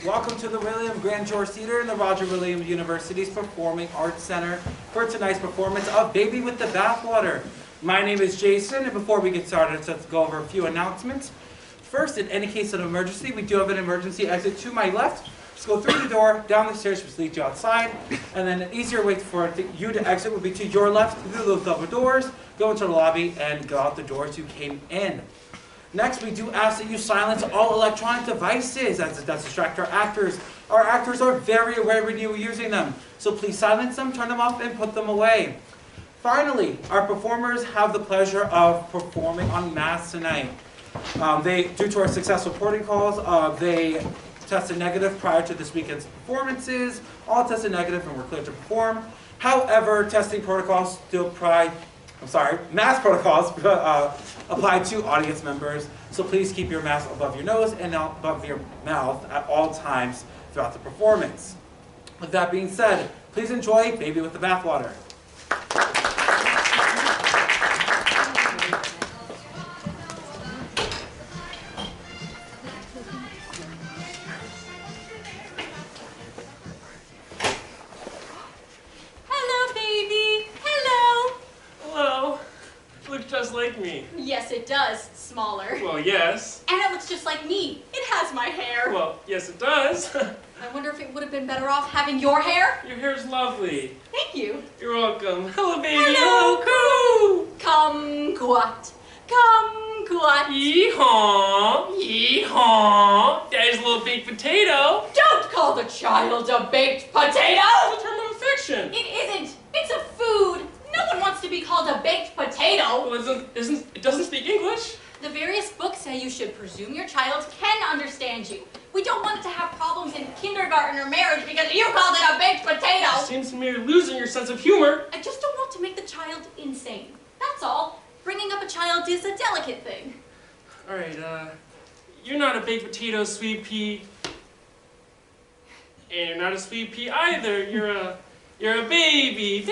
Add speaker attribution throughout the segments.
Speaker 1: Welcome to the William Grand George Theater and the Roger Williams University's Performing Arts Center for tonight's performance of Baby with the Bathwater. My name is Jason, and before we get started, let's go over a few announcements. First, in any case of emergency, we do have an emergency exit to my left. Just go through the door, down the stairs, which leads you outside, and then an easier way for you to exit would be to your left, through those double doors, go into the lobby, and go out the doors you came in. Next, we do ask that you silence all electronic devices as it does distract our actors. Our actors are very aware when you are using them, so please silence them, turn them off, and put them away. Finally, our performers have the pleasure of performing on mass tonight. Due to our successful protocols, they tested negative prior to this weekend's performances. All tested negative and were cleared to perform. However, testing protocols still mask protocols apply to audience members. So please keep your mask above your nose and above your mouth at all times throughout the performance. With that being said, please enjoy Baby with the Bathwater.
Speaker 2: Like me.
Speaker 3: Yes, it does. Smaller.
Speaker 2: Well, yes.
Speaker 3: And it looks just like me. It has my hair.
Speaker 2: Well, yes, it does.
Speaker 3: I wonder if it would have been better off having your hair?
Speaker 2: Your hair is lovely.
Speaker 3: Thank you.
Speaker 2: You're welcome. Hello, baby.
Speaker 3: Hello.
Speaker 2: Hello,
Speaker 3: Kumquat. Kumquat.
Speaker 2: Yee-haw. Yee-haw. Daddy's little baked potato.
Speaker 3: Don't call the child a baked potato!
Speaker 2: It's a term of affection.
Speaker 3: It isn't. It's a food. No one wants to be called a baked potato.
Speaker 2: Well, it doesn't speak English.
Speaker 3: The various books say you should presume your child can understand you. We don't want it to have problems in kindergarten or marriage because you called it a baked potato.
Speaker 2: It seems to me you're losing your sense of humor.
Speaker 3: I just don't want to make the child insane. That's all. Bringing up a child is a delicate thing.
Speaker 2: All right, you're not a baked potato, sweet pea. And you're not a sweet pea either. You're a baby.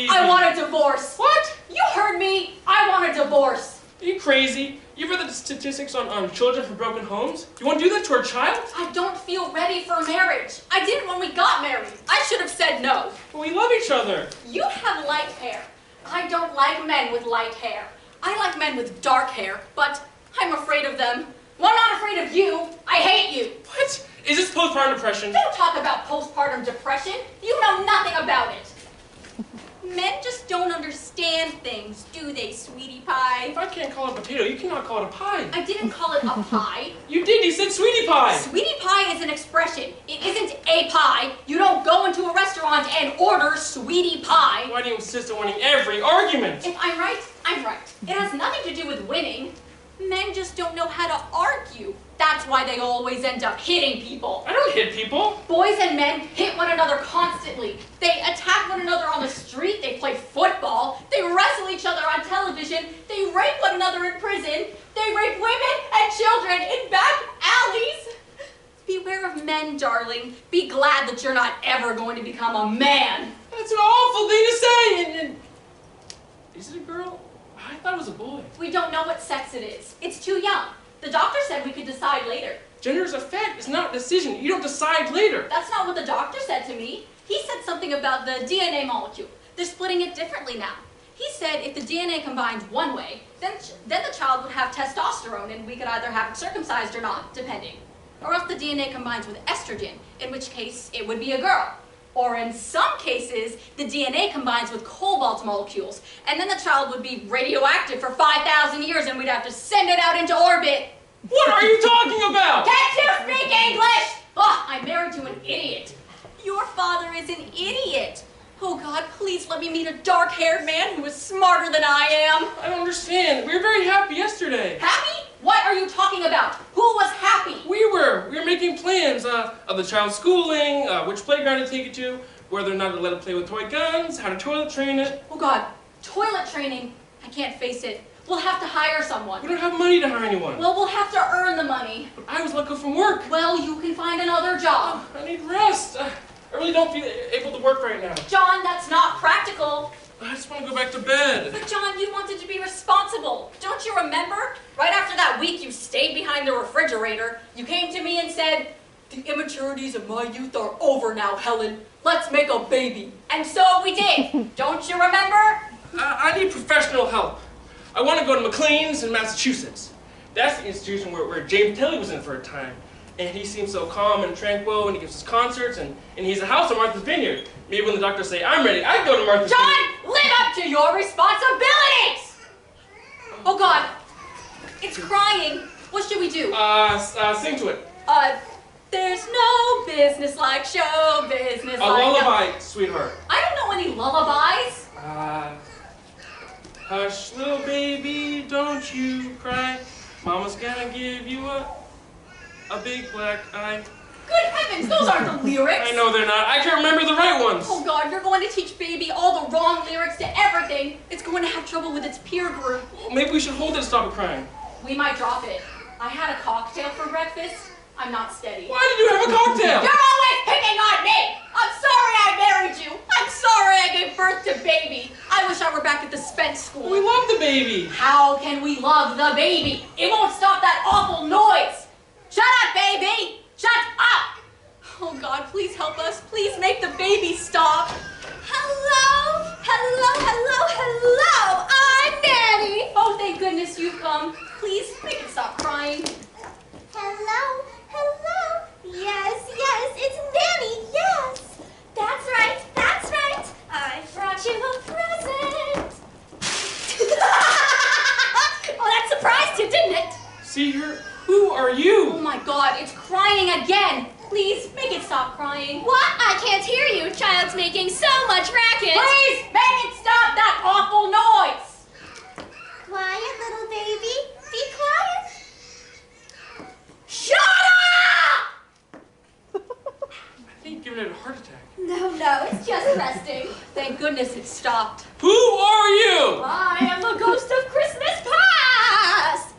Speaker 3: I want a divorce.
Speaker 2: What?
Speaker 3: You heard me. I want a divorce.
Speaker 2: Are you crazy? You've read the statistics on children from broken homes? You want to do that to our child?
Speaker 3: I don't feel ready for marriage. I didn't when we got married. I should have said no.
Speaker 2: But we love each other.
Speaker 3: You have light hair. I don't like men with light hair. I like men with dark hair, but I'm afraid of them. Well, I'm not afraid of you. I hate you.
Speaker 2: What? Is this postpartum depression?
Speaker 3: Don't talk about postpartum depression. You know nothing about it. Men just don't understand things, do they, sweetie pie?
Speaker 2: If I can't call it a potato, you cannot call it a pie.
Speaker 3: I didn't call it a pie.
Speaker 2: You did. You said sweetie pie.
Speaker 3: Sweetie pie is an expression. It isn't a pie. You don't go into a restaurant and order sweetie pie.
Speaker 2: Why do you insist on winning every argument?
Speaker 3: If I'm right, I'm right. It has nothing to do with winning. Men just don't know how to argue. That's why they always end up hitting people.
Speaker 2: I don't hit people.
Speaker 3: Boys and men hit one another constantly. They attack one another on the street. They play football. They wrestle each other on television. They rape one another in prison. They rape women and children in back alleys. Beware of men, darling. Be glad that you're not ever going to become a man.
Speaker 2: That's an awful thing to say. And is it a girl? I thought it was a boy.
Speaker 3: We don't know what sex it is. It's too young. The doctor said we could decide later.
Speaker 2: Gender is a fact. It's not a decision. You don't decide later.
Speaker 3: That's not what the doctor said to me. He said something about the DNA molecule. They're splitting it differently now. He said if the DNA combines one way, then the child would have testosterone and we could either have it circumcised or not, depending. Or else the DNA combines with estrogen, in which case it would be a girl. Or in some cases, the DNA combines with cobalt molecules, and then the child would be radioactive for 5,000 years and we'd have to send it out into orbit.
Speaker 2: What are you talking about?
Speaker 3: Can't you speak English? Oh, I'm married to an idiot. Your father is an idiot. Oh God, please let me meet a dark-haired man who is smarter than I am.
Speaker 2: I don't understand. We were very happy yesterday.
Speaker 3: Happy? What are you talking about? Who was happy?
Speaker 2: We were making plans of the child's schooling, which playground to take it to, whether or not to let it play with toy guns, how to toilet train it.
Speaker 3: Oh God, toilet training? I can't face it. We'll have to hire someone.
Speaker 2: We don't have money to hire anyone.
Speaker 3: Well, we'll have to earn the money.
Speaker 2: But I was let go from work.
Speaker 3: Well, you can find another job.
Speaker 2: I need rest. I really don't feel able to work right now.
Speaker 3: John, that's not practical.
Speaker 2: I just want to go back to bed.
Speaker 3: But John, you wanted to be responsible. Don't you remember? Right after that week you stayed behind the refrigerator, you came to me and said, The immaturities of my youth are over now, Helen. Let's make a baby. And so we did. Don't you remember?
Speaker 2: I need professional help. I want to go to McLean's in Massachusetts. That's the institution where James Tilly was in for a time. And he seems so calm and tranquil, and he gives his concerts, and he's a house on Martha's Vineyard. Maybe when the doctors say, I'm ready, I'd go to Martha's Vineyard.
Speaker 3: John, live up to your responsibilities! Oh God, it's crying. What should we do?
Speaker 2: Sing to it.
Speaker 3: There's no business like show business
Speaker 2: A
Speaker 3: like...
Speaker 2: lullaby, sweetheart.
Speaker 3: I don't know any lullabies.
Speaker 2: Hush, little baby, don't you cry. Mama's gonna give you a big black eye.
Speaker 3: Good heavens, those aren't the lyrics.
Speaker 2: I know they're not. I can't remember the right ones.
Speaker 3: Oh God, you're going to teach baby all the wrong lyrics to everything. It's going to have trouble with its peer group.
Speaker 2: Maybe we should hold it and stop it crying.
Speaker 3: We might drop it. I had a cocktail for breakfast. I'm not steady.
Speaker 2: Why did you have a cocktail?
Speaker 3: You're always picking on me! I'm sorry I married you! I'm sorry I gave birth to baby! I wish I were back at the Spence school.
Speaker 2: We love the baby.
Speaker 3: How can we love the baby? It won't stop that awful noise! Shut up, baby! Shut up! Oh God, please help us. Please make the baby stop. Hello? Hello, hello, hello! I'm Nanny! Oh, thank goodness you've come. Please, make it stop crying.
Speaker 4: Hello, hello. Yes, yes, it's Nanny, yes. That's right, that's right. I brought you a present. Oh, that surprised you, didn't it?
Speaker 2: See her? Who are you?
Speaker 3: Oh my God, it's crying again. Please, make it stop crying.
Speaker 4: What? I can't hear you. Child's making so much racket.
Speaker 3: Please, make it stop that awful noise.
Speaker 4: Quiet, little baby. Be quiet.
Speaker 3: Shut up!
Speaker 2: I think you've given it a heart attack.
Speaker 4: No, it's just resting.
Speaker 3: Thank goodness it stopped.
Speaker 2: Who are you?
Speaker 3: I am the ghost of Christmas
Speaker 4: Past.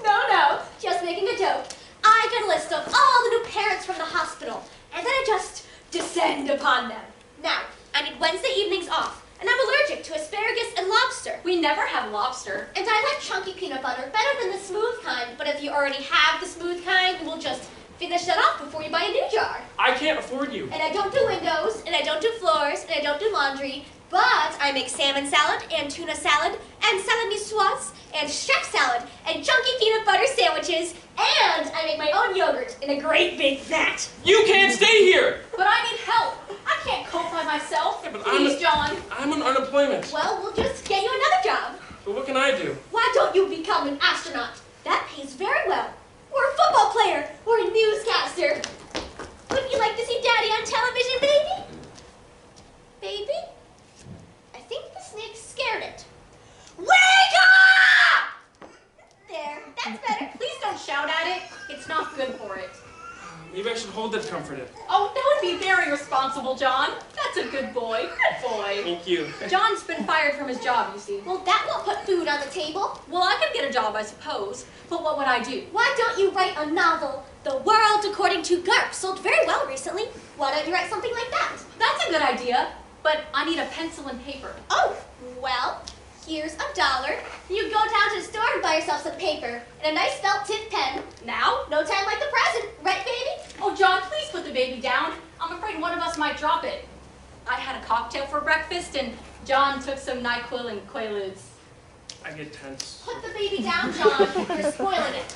Speaker 4: No, just making a joke. I get a list of all the new parents from the hospital, and then I just descend upon them. Now, I need Wednesday evenings off, and I'm allergic to asparagus and lobster.
Speaker 3: We never have lobster.
Speaker 4: And I like chunky peanut butter better than the smooth kind, but if you already have the smooth kind, we'll just finish that off before you buy a new jar.
Speaker 2: I can't afford you.
Speaker 4: And I don't do windows, and I don't do floors, and I don't do laundry, but I make salmon salad, and tuna salad, and salad niçoise, and chef salad, and chunky peanut butter sandwiches, and I make my own yogurt in a great big vat.
Speaker 2: You can't stay here.
Speaker 3: But I need help. I can't cope by myself.
Speaker 2: Yeah, but
Speaker 3: Please, John.
Speaker 2: I'm on unemployment.
Speaker 4: Well, we'll just get you another job.
Speaker 2: But what can I do?
Speaker 4: Why don't you become an astronaut? That pays very well. Or a football player, or a newscaster. Wouldn't you like to see Daddy on television, baby? Baby? I think the snake scared it.
Speaker 3: Wake up!
Speaker 4: There, that's better.
Speaker 3: Please don't shout at it. It's not good for it.
Speaker 2: Maybe I should hold it to comfort it.
Speaker 3: Oh, that would be very responsible, John. That's a good boy. Good boy.
Speaker 2: Thank you.
Speaker 3: John's been fired from his job, you see.
Speaker 4: Well, that won't put food on the table.
Speaker 3: Well, I could get a job, I suppose. But what would I do?
Speaker 4: Why don't you write a novel? The World According to Garp sold very well recently. Why don't you write something like that?
Speaker 3: That's a good idea. But I need a pencil and paper.
Speaker 4: Oh, well, here's $1. You go down to the store and buy yourself some paper and a nice felt tip pen.
Speaker 3: Now?
Speaker 4: No time like the present, right, baby?
Speaker 3: Oh, John, please put the baby down. I'm afraid one of us might drop it. I had a cocktail for breakfast, and John took some NyQuil and Quaaludes.
Speaker 2: I get tense.
Speaker 4: Put the baby down, John. You're spoiling it.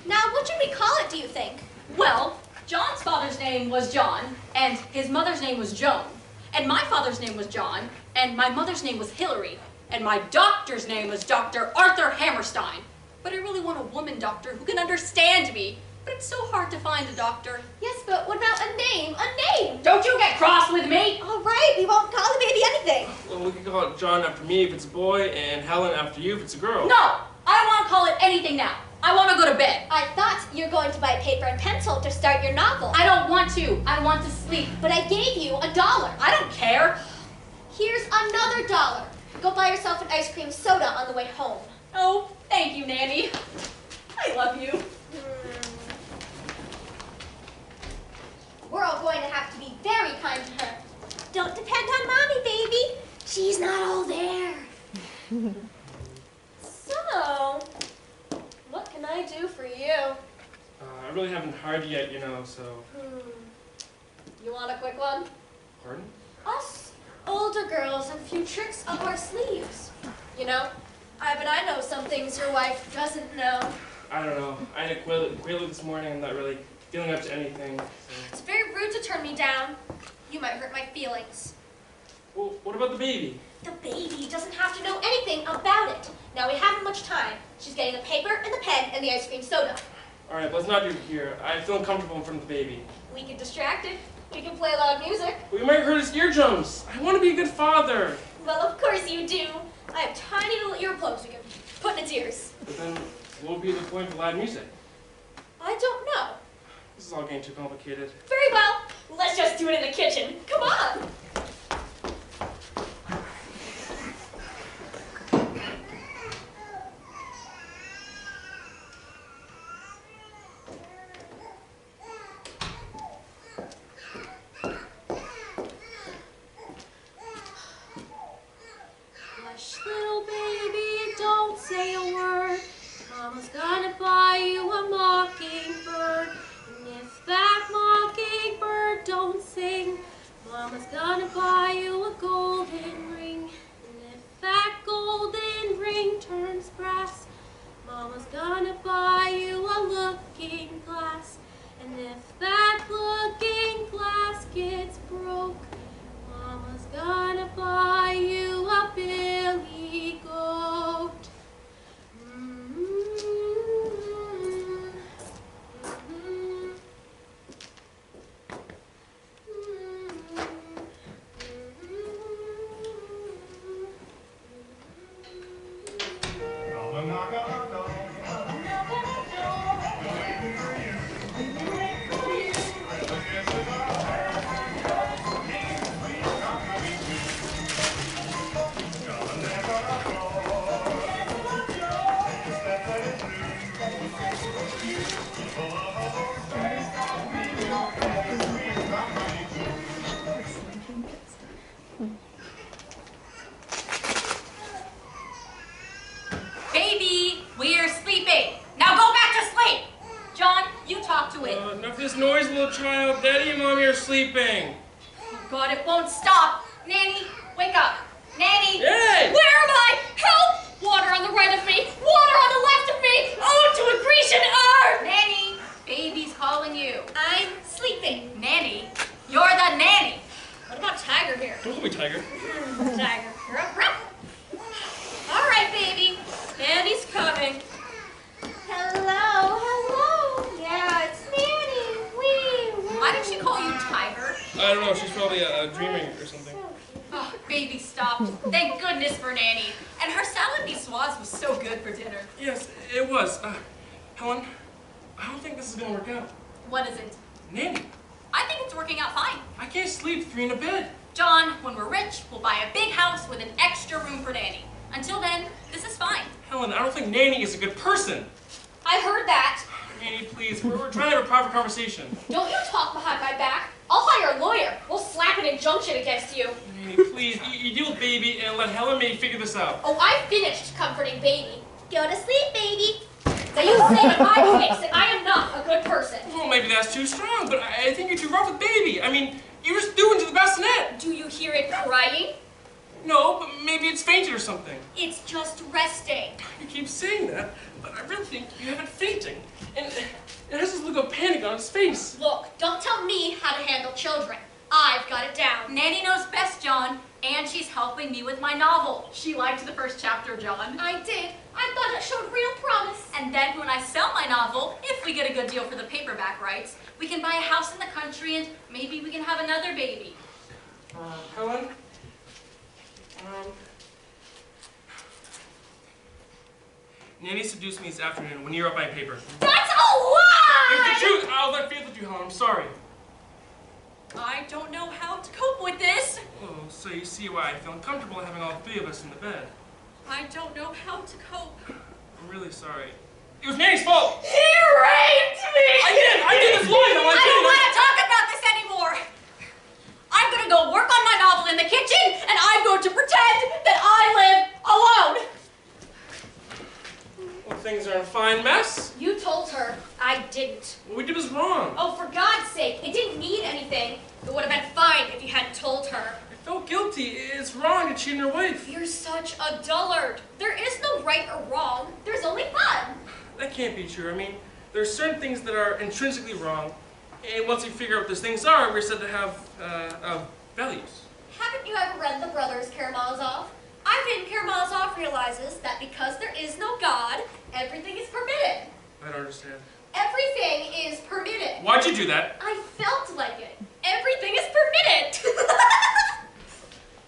Speaker 4: Now, what should we call it, do you think?
Speaker 3: Well, John's father's name was John, and his mother's name was Joan. And my father's name was John, and my mother's name was Hillary, and my doctor's name was Dr. Arthur Hammerstein. But I really want a woman doctor who can understand me. But it's so hard to find a doctor.
Speaker 4: Yes, but what about a name? A name!
Speaker 3: Don't you get cross with me!
Speaker 4: All right, we won't call the baby anything.
Speaker 2: Well, we could call it John after me if it's a boy, and Helen after you if it's a girl.
Speaker 3: No! I want to call it anything now. I want to go to bed.
Speaker 4: I thought you were going to buy paper and pencil to start your novel.
Speaker 3: I don't want to. I want to sleep.
Speaker 4: But I gave you $1.
Speaker 3: I don't care.
Speaker 4: Here's another $1. Go buy yourself an ice cream soda on the way home.
Speaker 3: Oh, thank you, Nanny. I love you.
Speaker 4: We're all going to have to be very kind to her. Don't depend on Mommy, baby. She's not all there. So, what can I do for you?
Speaker 2: I really really haven't hired yet, you know, so...
Speaker 4: You want a quick one?
Speaker 2: Pardon?
Speaker 4: Us older girls have a few tricks up our sleeves. You know, I bet I know some things your wife doesn't know.
Speaker 2: I don't know. I had a quaalude this morning. I'm not really feeling up to anything. So.
Speaker 4: It's very rude to turn me down. You might hurt my feelings.
Speaker 2: Well, what about the baby?
Speaker 4: The baby doesn't have to know anything about it. Now we haven't much time. She's getting the paper and the pen and the ice cream soda.
Speaker 2: All right, let's not do it here. I feel uncomfortable in front of the baby.
Speaker 4: We can distract it. We can play loud music.
Speaker 2: We might hurt his eardrums. I want to be a good father.
Speaker 4: Well, of course you do. I have tiny little earplugs we can put in its ears.
Speaker 2: But then, what would be the point of loud music?
Speaker 4: I don't know.
Speaker 2: This is all getting too complicated.
Speaker 4: Very well. Let's just do it in the kitchen. Come on.
Speaker 5: Hush, little baby, don't say a word. Mama's gonna buy you a mockingbird. And if that mockingbird don't sing, Mama's gonna buy you a golden ring. And if that golden ring turns brass, Mama's gonna buy you a looking glass. And if that looking glass gets broke, Mama's gonna buy you a billy goat.
Speaker 3: Baby, we're sleeping. Now go back to sleep. John, you talk to it.
Speaker 2: Enough of this noise, little child. Daddy and Mommy are sleeping.
Speaker 3: Oh God, it won't stop. Nanny, wake up. Nanny.
Speaker 2: Hey!
Speaker 4: Where am I? Help! Water on the right of me. Water on the left of me. Oh, to a Grecian earth!
Speaker 3: Nanny, baby's calling you.
Speaker 4: I'm sleeping.
Speaker 3: Nanny, you're the nanny.
Speaker 4: What about Tiger here?
Speaker 2: Don't call me Tiger.
Speaker 4: Tiger. Ruff, ruff. All right, baby. Nanny's coming. Hello, hello. Yeah, it's Nanny. Wee.
Speaker 3: Why did she call you Tiger?
Speaker 2: I don't know. She's probably dreaming or something.
Speaker 3: Oh, baby stopped. Thank goodness for Nanny. And her salad niçoise was so good for dinner.
Speaker 2: Yes, it was. Helen, I don't think this is going to work out.
Speaker 3: What is it?
Speaker 2: Nanny,
Speaker 3: I think it's working out fine.
Speaker 2: I can't sleep 3 in a bed.
Speaker 3: John, when we're rich, we'll buy a big house with an extra room for Nanny. Until then, this is fine.
Speaker 2: Helen, I don't think Nanny is a good person.
Speaker 4: I heard that.
Speaker 2: Nanny, please, we're trying to have a proper conversation.
Speaker 4: Don't you talk behind my back. I'll hire a lawyer. We'll slap an injunction against you.
Speaker 2: Nanny, please, you deal with baby and let Helen May figure this out.
Speaker 4: Oh, I finished comforting baby. Go to sleep, baby. So you say to my face that I am not a good person.
Speaker 2: Well, maybe that's too strong, but I think you're too rough with baby. I mean, you're just doing to the bassinet.
Speaker 4: Do you hear it crying?
Speaker 2: No, but maybe it's fainted or something.
Speaker 4: It's just resting.
Speaker 2: You keep saying that, but I really think you have it fainting. And it has this look of panic on its face.
Speaker 4: Look, don't tell me how to handle children. I've got it down.
Speaker 3: Nanny knows best, John, and she's helping me with my novel. She liked the first chapter, John.
Speaker 4: I did. I thought it showed real promise.
Speaker 3: And then when I sell my novel, if we get a good deal for the paperback rights, we can buy a house in the country and maybe we can have another baby.
Speaker 2: Helen? Nanny seduced me this afternoon when you were up my paper.
Speaker 4: That's a lie!
Speaker 2: It's the truth! I'll let faith with you, Helen. I'm sorry.
Speaker 3: I don't know how to cope with this.
Speaker 2: Oh, so you see why I feel uncomfortable having all 3 of us in the bed.
Speaker 3: I don't know how to cope.
Speaker 2: I'm really sorry. It was Nanny's fault!
Speaker 4: He raped me!
Speaker 2: I did this line!
Speaker 3: I don't want to talk about this anymore. I'm going to go work on my novel in the kitchen, and I'm going to pretend that I live alone.
Speaker 2: Well, things are in a fine mess.
Speaker 4: You told her. I didn't.
Speaker 2: Well, we did wrong.
Speaker 4: Oh, for God's sake, it didn't need anything. It would have been fine if you hadn't told her.
Speaker 2: I felt guilty. It's wrong to cheat on your wife.
Speaker 4: You're such a dullard. There is no right or wrong. There's only fun.
Speaker 2: That can't be true. I mean, there's certain things that are intrinsically wrong, and once we figure out what those things are, we're said to have values.
Speaker 4: Haven't you ever read The Brothers Karamazov? Ivan Karamazov realizes that because there is no God, everything is permitted.
Speaker 2: I don't understand.
Speaker 4: Everything is permitted.
Speaker 2: Why'd you do that?
Speaker 4: I felt like it. Everything is permitted.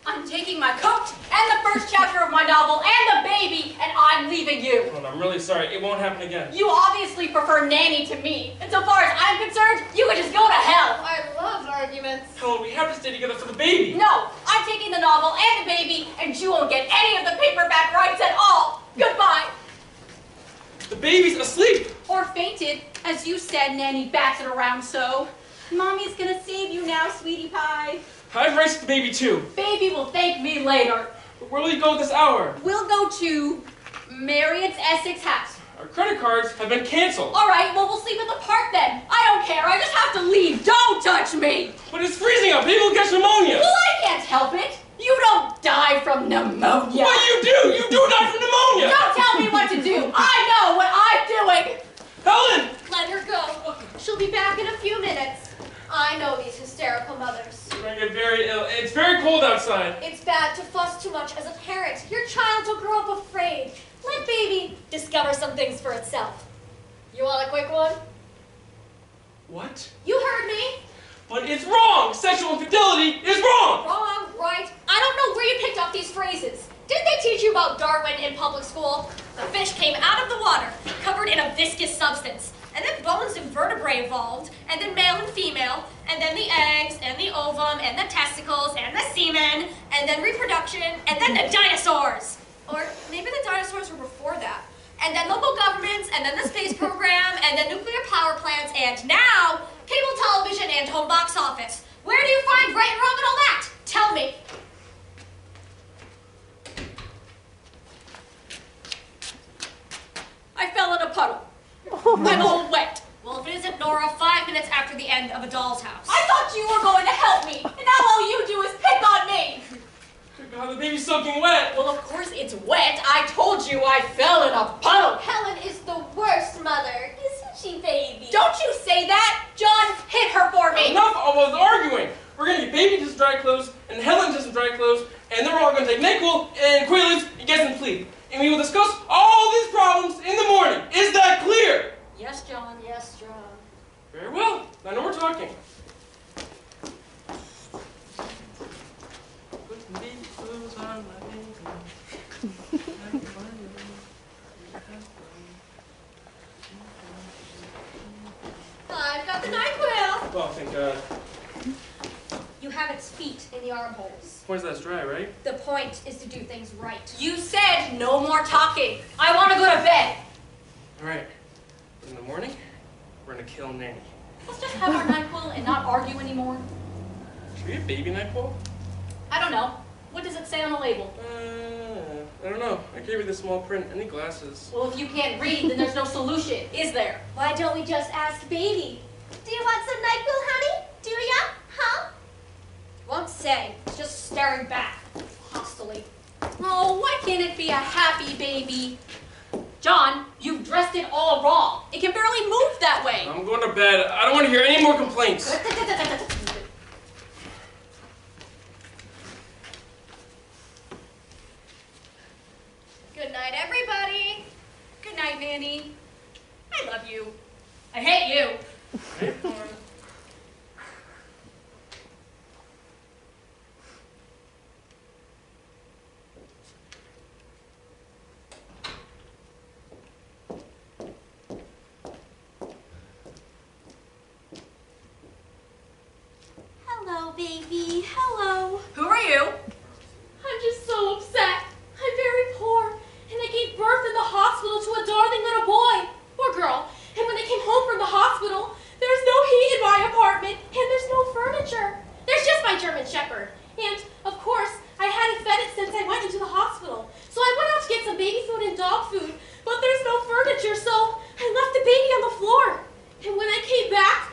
Speaker 3: I'm taking my coat and the first chapter of my novel and the baby, and I'm leaving you.
Speaker 2: Well, I'm really sorry. It won't happen again.
Speaker 3: You obviously prefer Nanny to me, and so far as I'm concerned, you could just go to hell.
Speaker 4: I love arguments.
Speaker 2: Helen, we have to stay together for the baby.
Speaker 3: No, I'm taking the novel and the baby, and you won't get any of the paperback rights at all. Goodbye.
Speaker 2: The baby's asleep.
Speaker 3: Or fainted, as you said, Nanny bats it around so. Mommy's gonna save you now, sweetie pie.
Speaker 2: I have rights to the baby too.
Speaker 3: Baby will thank me later.
Speaker 2: But where will you go this hour?
Speaker 3: We'll go to Marriott's Essex house.
Speaker 2: Our credit cards have been canceled.
Speaker 3: All right, well, we'll sleep in the park then. I don't care. I just have to leave. Don't touch me.
Speaker 2: But it's freezing out. People will catch pneumonia.
Speaker 3: Well, I can't help it. You don't die from pneumonia.
Speaker 2: What you do? You do die from pneumonia.
Speaker 3: Don't tell me what to do. I know what I'm doing.
Speaker 2: Helen!
Speaker 4: Let her go. She'll be back in a few minutes. I know these hysterical mothers.
Speaker 2: You're going to get very ill. It's very cold outside.
Speaker 4: It's bad to fuss too much as a parent. Your child will grow up afraid. Let baby discover some things for itself. You want a quick one?
Speaker 2: What?
Speaker 4: You heard me.
Speaker 2: But it's wrong! Sexual infidelity is wrong!
Speaker 4: Wrong, right? I don't know where you picked up these phrases. Didn't they teach you about Darwin in public school? The fish came out of the water, covered in a viscous substance. And then bones and vertebrae evolved, and then male and female, and then the eggs, and the ovum, and the testicles, and the semen, and then reproduction, and then the dinosaurs. Or maybe the dinosaurs were before that. And then local governments, and then the space program, and then nuclear power plants, and now, cable television and home box office. Where do you find right and wrong and all that? Tell me.
Speaker 3: I fell in a puddle. I'm all wet.
Speaker 4: Well, if it isn't Nora, 5 minutes after the end of A Doll's House.
Speaker 3: I thought you were going to help me, and now all you do is pick on me.
Speaker 2: God, the baby's soaking wet.
Speaker 3: Well, of course it's wet. I told you I fell in a puddle.
Speaker 4: Helen is the worst mother, isn't she, baby?
Speaker 3: Don't you say that. John, hit her for me.
Speaker 2: Enough of us arguing. We're going to get baby to some dry clothes, and Helen to some dry clothes, and then we're all going to take NyQuil and Quaaludes and get some sleep. And we will discuss all these problems in the morning. Is that clear?
Speaker 3: Yes, John.
Speaker 4: Yes, John.
Speaker 2: Very well. I know we're talking. Put baby clothes on my baby.
Speaker 4: I've got the NyQuil.
Speaker 2: Oh, thank God.
Speaker 4: You have its feet in the armholes.
Speaker 2: Point that's dry, right?
Speaker 4: The point is to do things right.
Speaker 3: You said no more talking. I want to go to bed.
Speaker 2: All right. In the morning, we're going to kill Nanny.
Speaker 3: Let's just have our NyQuil and not argue anymore.
Speaker 2: Should we have baby NyQuil?
Speaker 3: I don't know. What does it say on the label?
Speaker 2: I don't know. I can't read the small print. Any glasses?
Speaker 3: Well, if you can't read, then there's no solution, is there?
Speaker 4: Why don't we just ask baby? Do you want some NyQuil, honey? Do ya? Huh? Won't say. It's just staring back, hostily.
Speaker 3: Oh, why can't it be a happy baby? John, you've dressed it all wrong. It can barely move that way.
Speaker 2: I'm going to bed. I don't want to hear any more complaints.
Speaker 4: Good night, everybody.
Speaker 3: Good night, Nanny. I love you. I hate you.
Speaker 2: Hey, Dawn.
Speaker 5: Hello, baby. Hello.
Speaker 3: Who are you?
Speaker 5: I'm just so upset. I'm very poor, and I gave birth in the hospital to a darling little boy or girl. And when they came home from the hospital, there's no heat in my apartment, and there's no furniture. There's just my German Shepherd. And, of course, I hadn't fed it since I went into the hospital. So I went out to get some baby food and dog food, but there's no furniture, so I left the baby on the floor. And when I came back,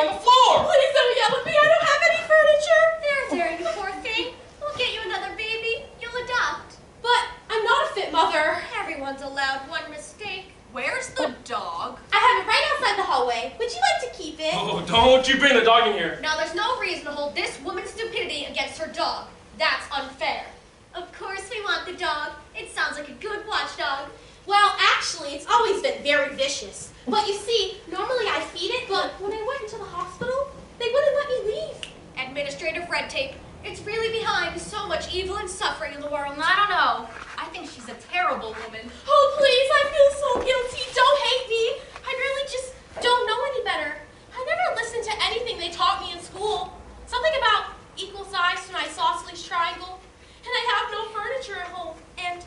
Speaker 2: on the floor.
Speaker 5: Please don't yell at me. I don't have any furniture.
Speaker 4: There, you poor thing. We'll get you another baby. You'll adopt.
Speaker 5: But I'm not a fit mother.
Speaker 4: Everyone's allowed one mistake.
Speaker 3: Where's the dog?
Speaker 5: I have it right outside the hallway. Would you like to keep it?
Speaker 2: Oh, don't you bring the dog in here.
Speaker 4: Now, there's no reason to hold this woman's stupidity against her dog. That's unfair. Of course we want the dog. It sounds like a good watchdog.
Speaker 5: Well, actually, it's always been very vicious. But you see, normally I feed it, but when I went into the hospital, they wouldn't let me leave.
Speaker 4: Administrative red tape. It's really behind so much evil and suffering in the world.
Speaker 3: I don't know. I think she's a terrible woman.
Speaker 5: Oh, please, I feel so guilty. Don't hate me. I really just don't know any better. I never listened to anything they taught me in school. Something about equal size to an isosceles triangle. And I have no furniture at home. And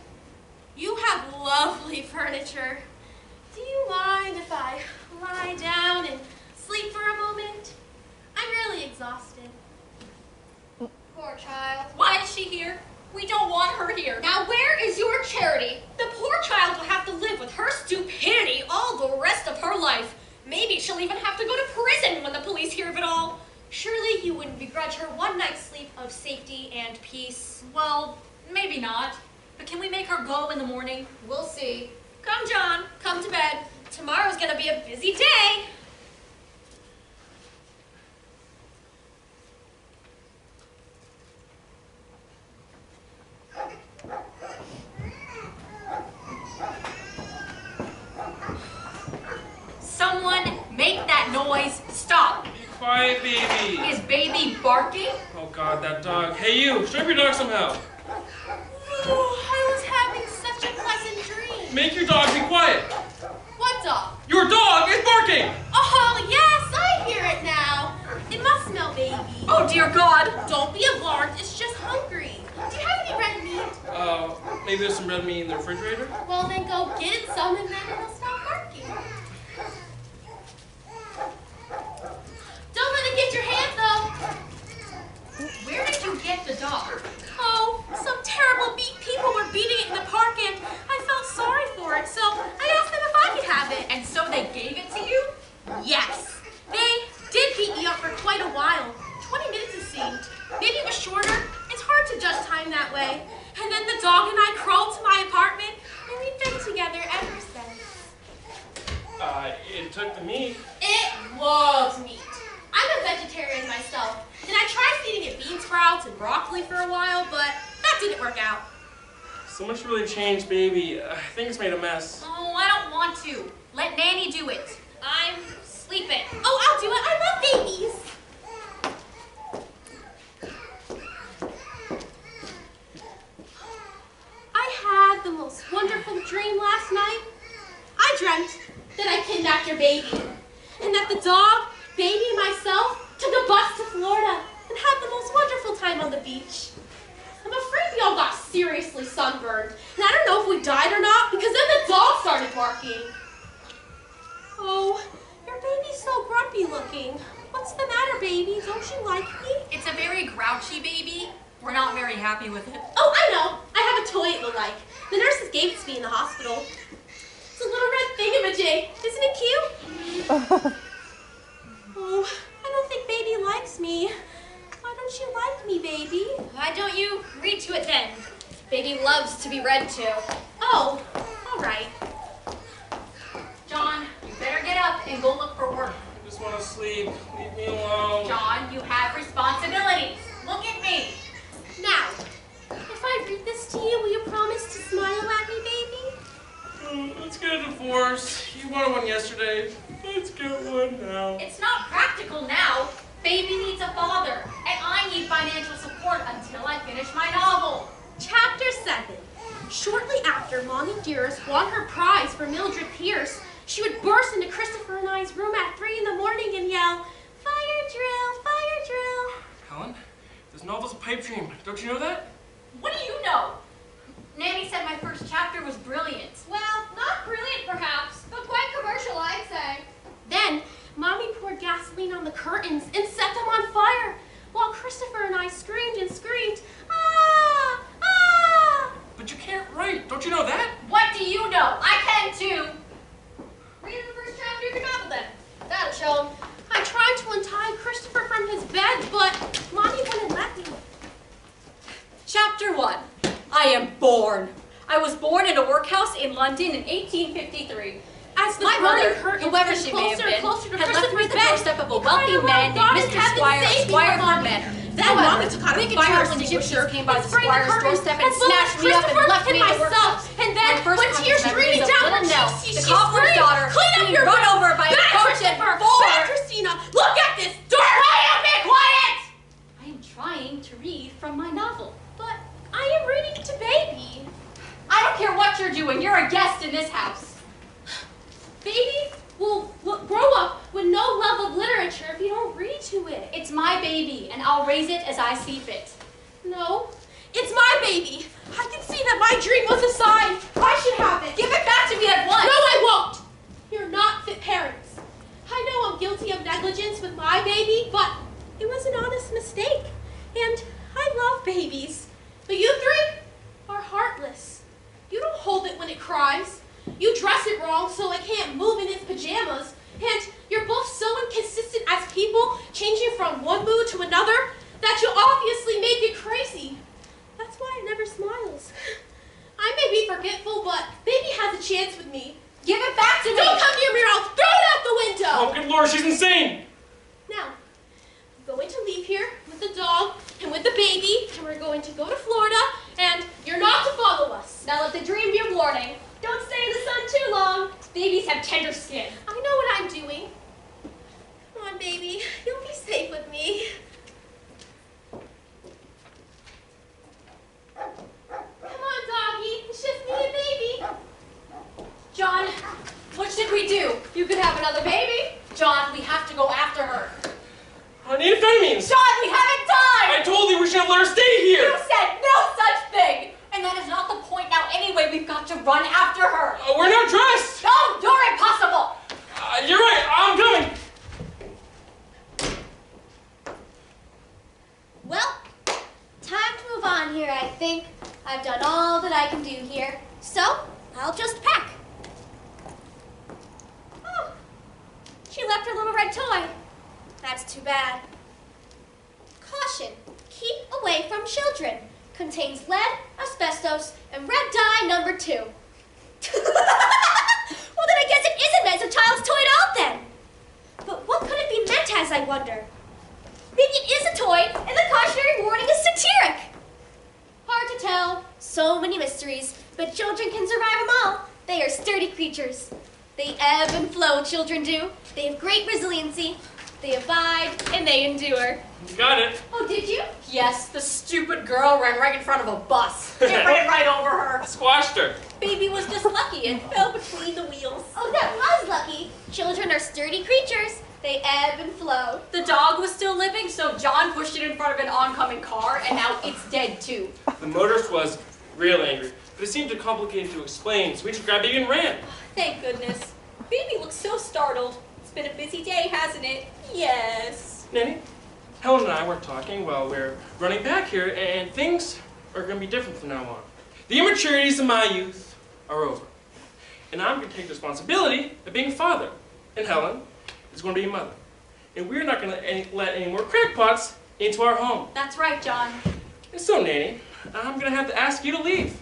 Speaker 5: you have lovely furniture. Do you mind if I lie down and sleep for a moment? I'm really exhausted.
Speaker 4: Poor child.
Speaker 3: Why is she here? We don't want her here.
Speaker 4: Now, where is your charity? The poor child will have to live with her stupidity all the rest of her life. Maybe she'll even have to go to prison when the police hear of it all. Surely you wouldn't begrudge her one night's sleep of safety and peace.
Speaker 3: Well, maybe not. But can we make her go in the morning?
Speaker 4: We'll see. Come, John. Come to bed. Tomorrow's gonna be a busy day.
Speaker 3: Someone make that noise stop.
Speaker 2: Be quiet, baby.
Speaker 3: Is baby barking?
Speaker 2: Oh God, that dog. Hey you, strip your dog somehow.
Speaker 5: Oh, I was having such a pleasant dream.
Speaker 2: Make your dog be quiet.
Speaker 5: What dog?
Speaker 2: Your dog is barking.
Speaker 5: Oh, yes, I hear it now. It must smell baby.
Speaker 3: Oh dear God.
Speaker 5: Don't be alarmed, it's just hungry. Do you have any red meat?
Speaker 2: Maybe there's some red meat in the refrigerator?
Speaker 5: Well, then go get it some and then it'll stop barking. Don't let it get your hand, though.
Speaker 3: Where did you get the dog?
Speaker 5: Oh, some terrible people were beating it in the park and I felt sorry for it, so I asked them if I could have it.
Speaker 3: And so they gave it to you?
Speaker 5: Yes, they did beat me up for quite a while. 20 minutes it seemed. Maybe it was shorter. It's hard to judge time that way. And then the dog and I crawled to my apartment and we've been together ever since.
Speaker 2: It took the meat.
Speaker 5: It loves meat. I'm a vegetarian myself, and I tried feeding it bean sprouts and broccoli for a while, but that didn't work out.
Speaker 2: So much really changed, baby. I think it's made a mess.
Speaker 3: Oh, I don't want to. Let Nanny do it.
Speaker 4: I'm sleeping.
Speaker 5: Oh, I'll do it. I love babies. I had the most wonderful dream last night. I dreamt that I kidnapped your baby, and that the dog, baby, and myself took a bus to Florida and had the most wonderful time on the beach. I'm afraid we all got seriously sunburned, and I don't know if we died or not because then the dog started barking. Oh, your baby's so grumpy looking. What's the matter, baby? Don't you like me?
Speaker 3: It's a very grouchy baby. We're not very happy with it.
Speaker 5: Oh, I know. I have a toy it will like. The nurses gave it to me in the hospital. It's a little red thingamajig. Isn't it cute? Oh, I don't think baby likes me. Why don't you like me, baby?
Speaker 4: Why don't you read to it then? Baby loves to be read to.
Speaker 5: Oh, all right.
Speaker 3: John, you better get up and go look for work.
Speaker 2: I just want to sleep. Leave me alone.
Speaker 3: John, you have responsibilities. Look at me.
Speaker 5: Now, if I read this to you, will you promise to smile at me, baby?
Speaker 2: Let's get a divorce. You wanted one yesterday. Let's get one now.
Speaker 3: It's not practical now. Baby needs a father, and I need financial support until I finish my novel.
Speaker 5: Chapter 7. Shortly after Mommy Dearest won her prize for Mildred Pierce, she would burst into Christopher and I's room at 3 in the morning and yell, "Fire drill, fire drill."
Speaker 2: Helen, this novel's a pipe dream. Don't you know that?
Speaker 3: What do you know? Nanny said my first chapter was brilliant.
Speaker 4: Well, not brilliant perhaps, but quite commercial, I'd say.
Speaker 5: Then, Mommy poured gasoline on the curtains and set them on fire, while Christopher and I screamed and screamed, "Ah! Ah!"
Speaker 2: But you can't write. Don't you know that?
Speaker 3: What do you know? I can too.
Speaker 4: Read the first chapter of your novel then. That'll show him.
Speaker 5: I tried to untie
Speaker 3: born. I was born in a workhouse in London in 1853.
Speaker 5: As the
Speaker 3: My mother,
Speaker 5: curtains
Speaker 3: whoever
Speaker 5: came
Speaker 3: she may have
Speaker 5: closer and
Speaker 3: been,
Speaker 5: closer to
Speaker 3: had left me at the
Speaker 5: Christopher's bed.
Speaker 3: doorstep of a
Speaker 5: He cried
Speaker 3: wealthy
Speaker 5: aloud,
Speaker 3: man named
Speaker 5: "God in
Speaker 3: Mr.
Speaker 5: heaven,
Speaker 3: Squire of
Speaker 5: save me,
Speaker 3: Squireford
Speaker 5: Mom."
Speaker 3: Manor.
Speaker 5: Then
Speaker 3: However,
Speaker 5: Mama took out a
Speaker 3: wicked
Speaker 5: fire
Speaker 3: fire
Speaker 5: extinguisher
Speaker 3: extinguishers came by
Speaker 5: and
Speaker 3: the
Speaker 5: sprayed the
Speaker 3: squire's
Speaker 5: curtains
Speaker 3: doorstep
Speaker 5: and
Speaker 3: and
Speaker 5: both
Speaker 3: snatched me up and
Speaker 5: Christopher
Speaker 3: left me in the
Speaker 5: and
Speaker 3: workhouse.
Speaker 5: myself. And then,
Speaker 3: My first
Speaker 5: when tears
Speaker 3: conscious
Speaker 5: streaming
Speaker 3: memories of
Speaker 5: down her
Speaker 3: little Nell,
Speaker 5: cheeks,
Speaker 3: the
Speaker 5: she
Speaker 3: cobbler's
Speaker 5: screamed,
Speaker 3: daughter,
Speaker 5: "Clean up
Speaker 3: being
Speaker 5: your
Speaker 3: run
Speaker 5: room!
Speaker 3: over by a
Speaker 5: Back,
Speaker 3: coach and
Speaker 5: Christopher!
Speaker 3: four.
Speaker 5: Back, Christina! Look at this dirt! Quiet! Be quiet!
Speaker 3: I am trying to read from my novel.
Speaker 5: But I am reading to baby.
Speaker 3: I don't care what you're doing. You're a guest in this house.
Speaker 5: Baby will grow up with no love of literature if you don't read to it.
Speaker 3: It's my baby, and I'll raise it as I see fit.
Speaker 5: No, it's my baby. I can see that my dream was a sign. I should have it.
Speaker 3: Give it back to me at once.
Speaker 5: No, I won't. You're not fit parents. I know I'm guilty of negligence with my baby, but it was an honest mistake. And I love babies. But you three are heartless. You don't hold it when it cries. You dress it wrong so it can't move in its pajamas. And you're both so inconsistent as people, changing from one mood to another, that you obviously make it crazy. That's why it never smiles. I may be forgetful, but baby has a chance with me.
Speaker 3: Give it back to me.
Speaker 5: Don't come near me or I'll throw it out the window!
Speaker 2: Oh, good Lord, she's insane!
Speaker 5: Now, I'm going to leave here with the dog and with the baby, and we're going to go to Florida, and you're not to follow us.
Speaker 3: Now let the dream be a warning. Don't stay in the sun too long. Babies have tender skin.
Speaker 5: I know what I'm doing. Come on, baby. You'll be safe with me. Come on, doggy. It's just me and baby.
Speaker 3: John, what should we do? You could have another baby. John, we have to go after her.
Speaker 2: I need amphetamines!
Speaker 3: John, we haven't
Speaker 2: I
Speaker 3: time!
Speaker 2: told you we should have let her stay
Speaker 3: You
Speaker 2: here!
Speaker 3: said no such thing! And that is not the point now anyway. We've got to run after her.
Speaker 2: We're not dressed!
Speaker 3: No, you're impossible!
Speaker 2: You're right, I'm coming!
Speaker 4: Well, time to move on here, I think. I've done all that I can do here, so I'll just pack. Oh, she left her little red toy. That's too bad. Caution, keep away from children. Contains lead, asbestos, and red dye number 2. Well, then I guess it isn't meant as a child's toy doll then. But what could it be meant as, I wonder? Maybe it is a toy, and the cautionary warning is satiric. Hard to tell. So many mysteries, but children can survive them all. They are sturdy creatures. They ebb and flow, children do. They have great resiliency. They abide, and they endure.
Speaker 2: You got it.
Speaker 3: Oh, did you? Yes, the stupid girl ran right in front of a bus. It ran right over her.
Speaker 2: Squashed her.
Speaker 3: Baby was just lucky and fell between the wheels.
Speaker 4: Oh, that was lucky. Children are sturdy creatures. They ebb and flow.
Speaker 3: The dog was still living, so John pushed it in front of an oncoming car, and now it's dead too.
Speaker 2: The motorist was real angry, but it seemed too complicated to explain, so we just grabbed Baby and ran.
Speaker 3: Thank goodness. Baby looks so startled. It's been a busy day, hasn't it? Yes.
Speaker 2: Nanny, Helen and I were talking while we're running back here, and things are going to be different from now on. The immaturities of my youth are over. And I'm going to take the responsibility of being a father. And Helen is going to be a mother. And we're not going to let any more crackpots into our home.
Speaker 3: That's right, John.
Speaker 2: And so, Nanny, I'm going to have to ask you to leave.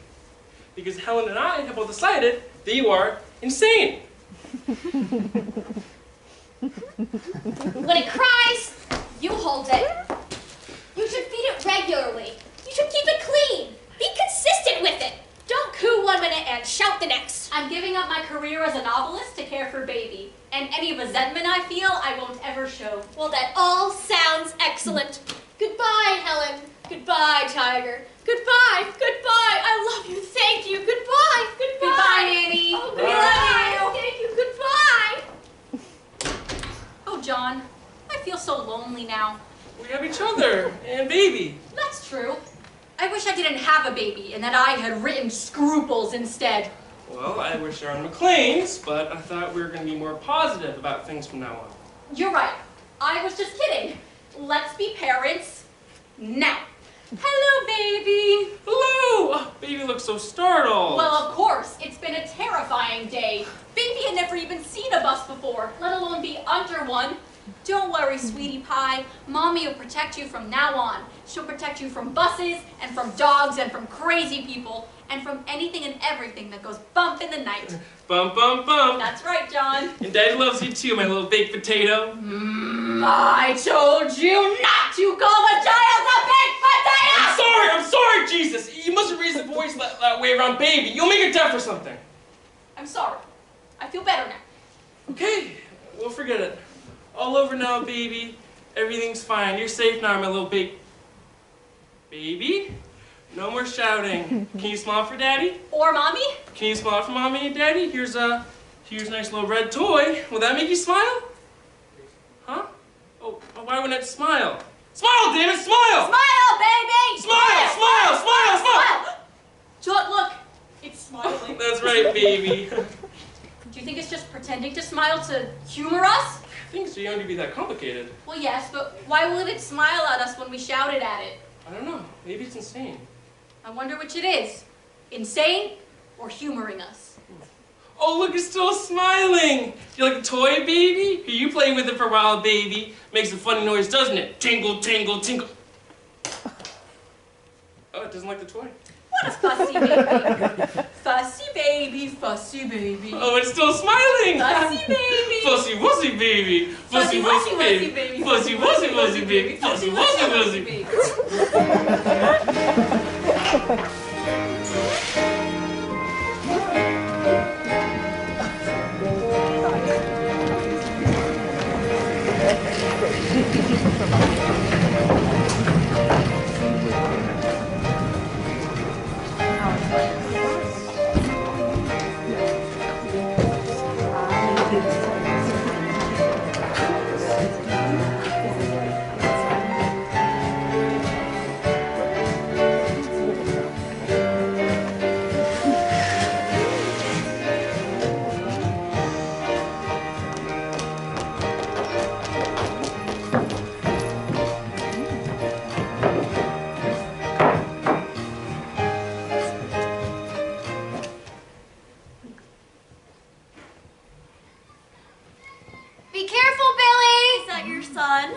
Speaker 2: Because Helen and I have both decided that you are insane.
Speaker 4: When it cries, you hold it. You should feed it regularly. You should keep it clean. Be consistent with it. Don't coo one minute and shout the next.
Speaker 3: I'm giving up my career as a novelist to care for Baby. And any resentment I feel, I won't ever show.
Speaker 4: Well, that all sounds excellent. Goodbye, Helen. Goodbye, Tiger. Goodbye. Goodbye. I love you. Thank you. Goodbye. Goodbye.
Speaker 3: Goodbye, Nanny.
Speaker 4: Oh,
Speaker 3: We
Speaker 4: goodbye.
Speaker 3: love you.
Speaker 4: Thank you. Goodbye.
Speaker 3: Oh, John, I feel so lonely now.
Speaker 2: We have each other and Baby.
Speaker 3: That's true. I wish I didn't have a baby and that I had written Scruples instead.
Speaker 2: Well, I wish they were on McLean's, but I thought we were going to be more positive about things from now on.
Speaker 3: You're right. I was just kidding. Let's be parents now. Hello, baby.
Speaker 2: Hello! Oh, Baby looks so startled.
Speaker 3: Well, of course. It's been a terrifying day. Baby had never even seen a bus before, let alone be under one. Don't worry, sweetie pie. Mommy will protect you from now on. She'll protect you from buses and from dogs and from crazy people. and from anything and everything that goes bump in the night.
Speaker 2: Bump, bump, bump.
Speaker 3: That's right, John.
Speaker 2: And Daddy loves you too, my little baked potato.
Speaker 3: I told you not to call the child a baked potato!
Speaker 2: I'm sorry, Jesus. You mustn't raise the voice that way around baby. You'll make her deaf or something.
Speaker 3: I'm sorry. I feel better now.
Speaker 2: Okay, we'll forget it. All over now, baby. Everything's fine. You're safe now, my little baby. No more shouting. Can you smile for Daddy?
Speaker 3: Or Mommy?
Speaker 2: Can you smile for Mommy and Daddy? Here's a nice little red toy. Will that make you smile? Huh? Oh, why wouldn't it smile? Smile, damn it, smile!
Speaker 3: Smile, baby!
Speaker 2: Smile!
Speaker 3: John, look. It's smiling.
Speaker 2: That's right, baby.
Speaker 3: Do you think it's just pretending to smile to humor us?
Speaker 2: I think so. You don't need to be that complicated.
Speaker 3: Well, yes, but why would it smile at us when we shouted at it?
Speaker 2: I don't know. Maybe it's insane.
Speaker 3: I wonder which it is. Insane or humoring us?
Speaker 2: Oh, look, it's still smiling. You like the toy, baby? Here, you play with it for a while, baby. Makes a funny noise, doesn't it? Tingle, tingle, tingle. Oh, it doesn't like the toy.
Speaker 3: What a fussy baby. Fussy baby, fussy baby.
Speaker 2: Oh, it's still smiling.
Speaker 3: Fussy baby.
Speaker 2: Fussy wussy baby. Fussy wussy baby. Fussy wussy wussy baby. Fussy wussy wussy baby.
Speaker 5: Be careful, Billy!
Speaker 4: Is that your son?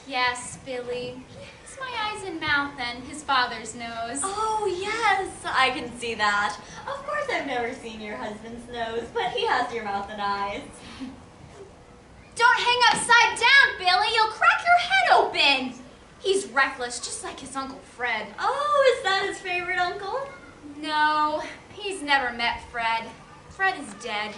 Speaker 5: Yes, Billy. It's my eyes and mouth and his father's nose.
Speaker 4: Oh, yes, I can see that. Of course I've never seen your husband's nose, but he has your mouth and eyes.
Speaker 5: Don't hang upside down, Billy. You'll crack your head open. He's reckless, just like his Uncle Fred.
Speaker 4: Oh, is that his favorite uncle?
Speaker 5: No, he's never met Fred. Fred is dead.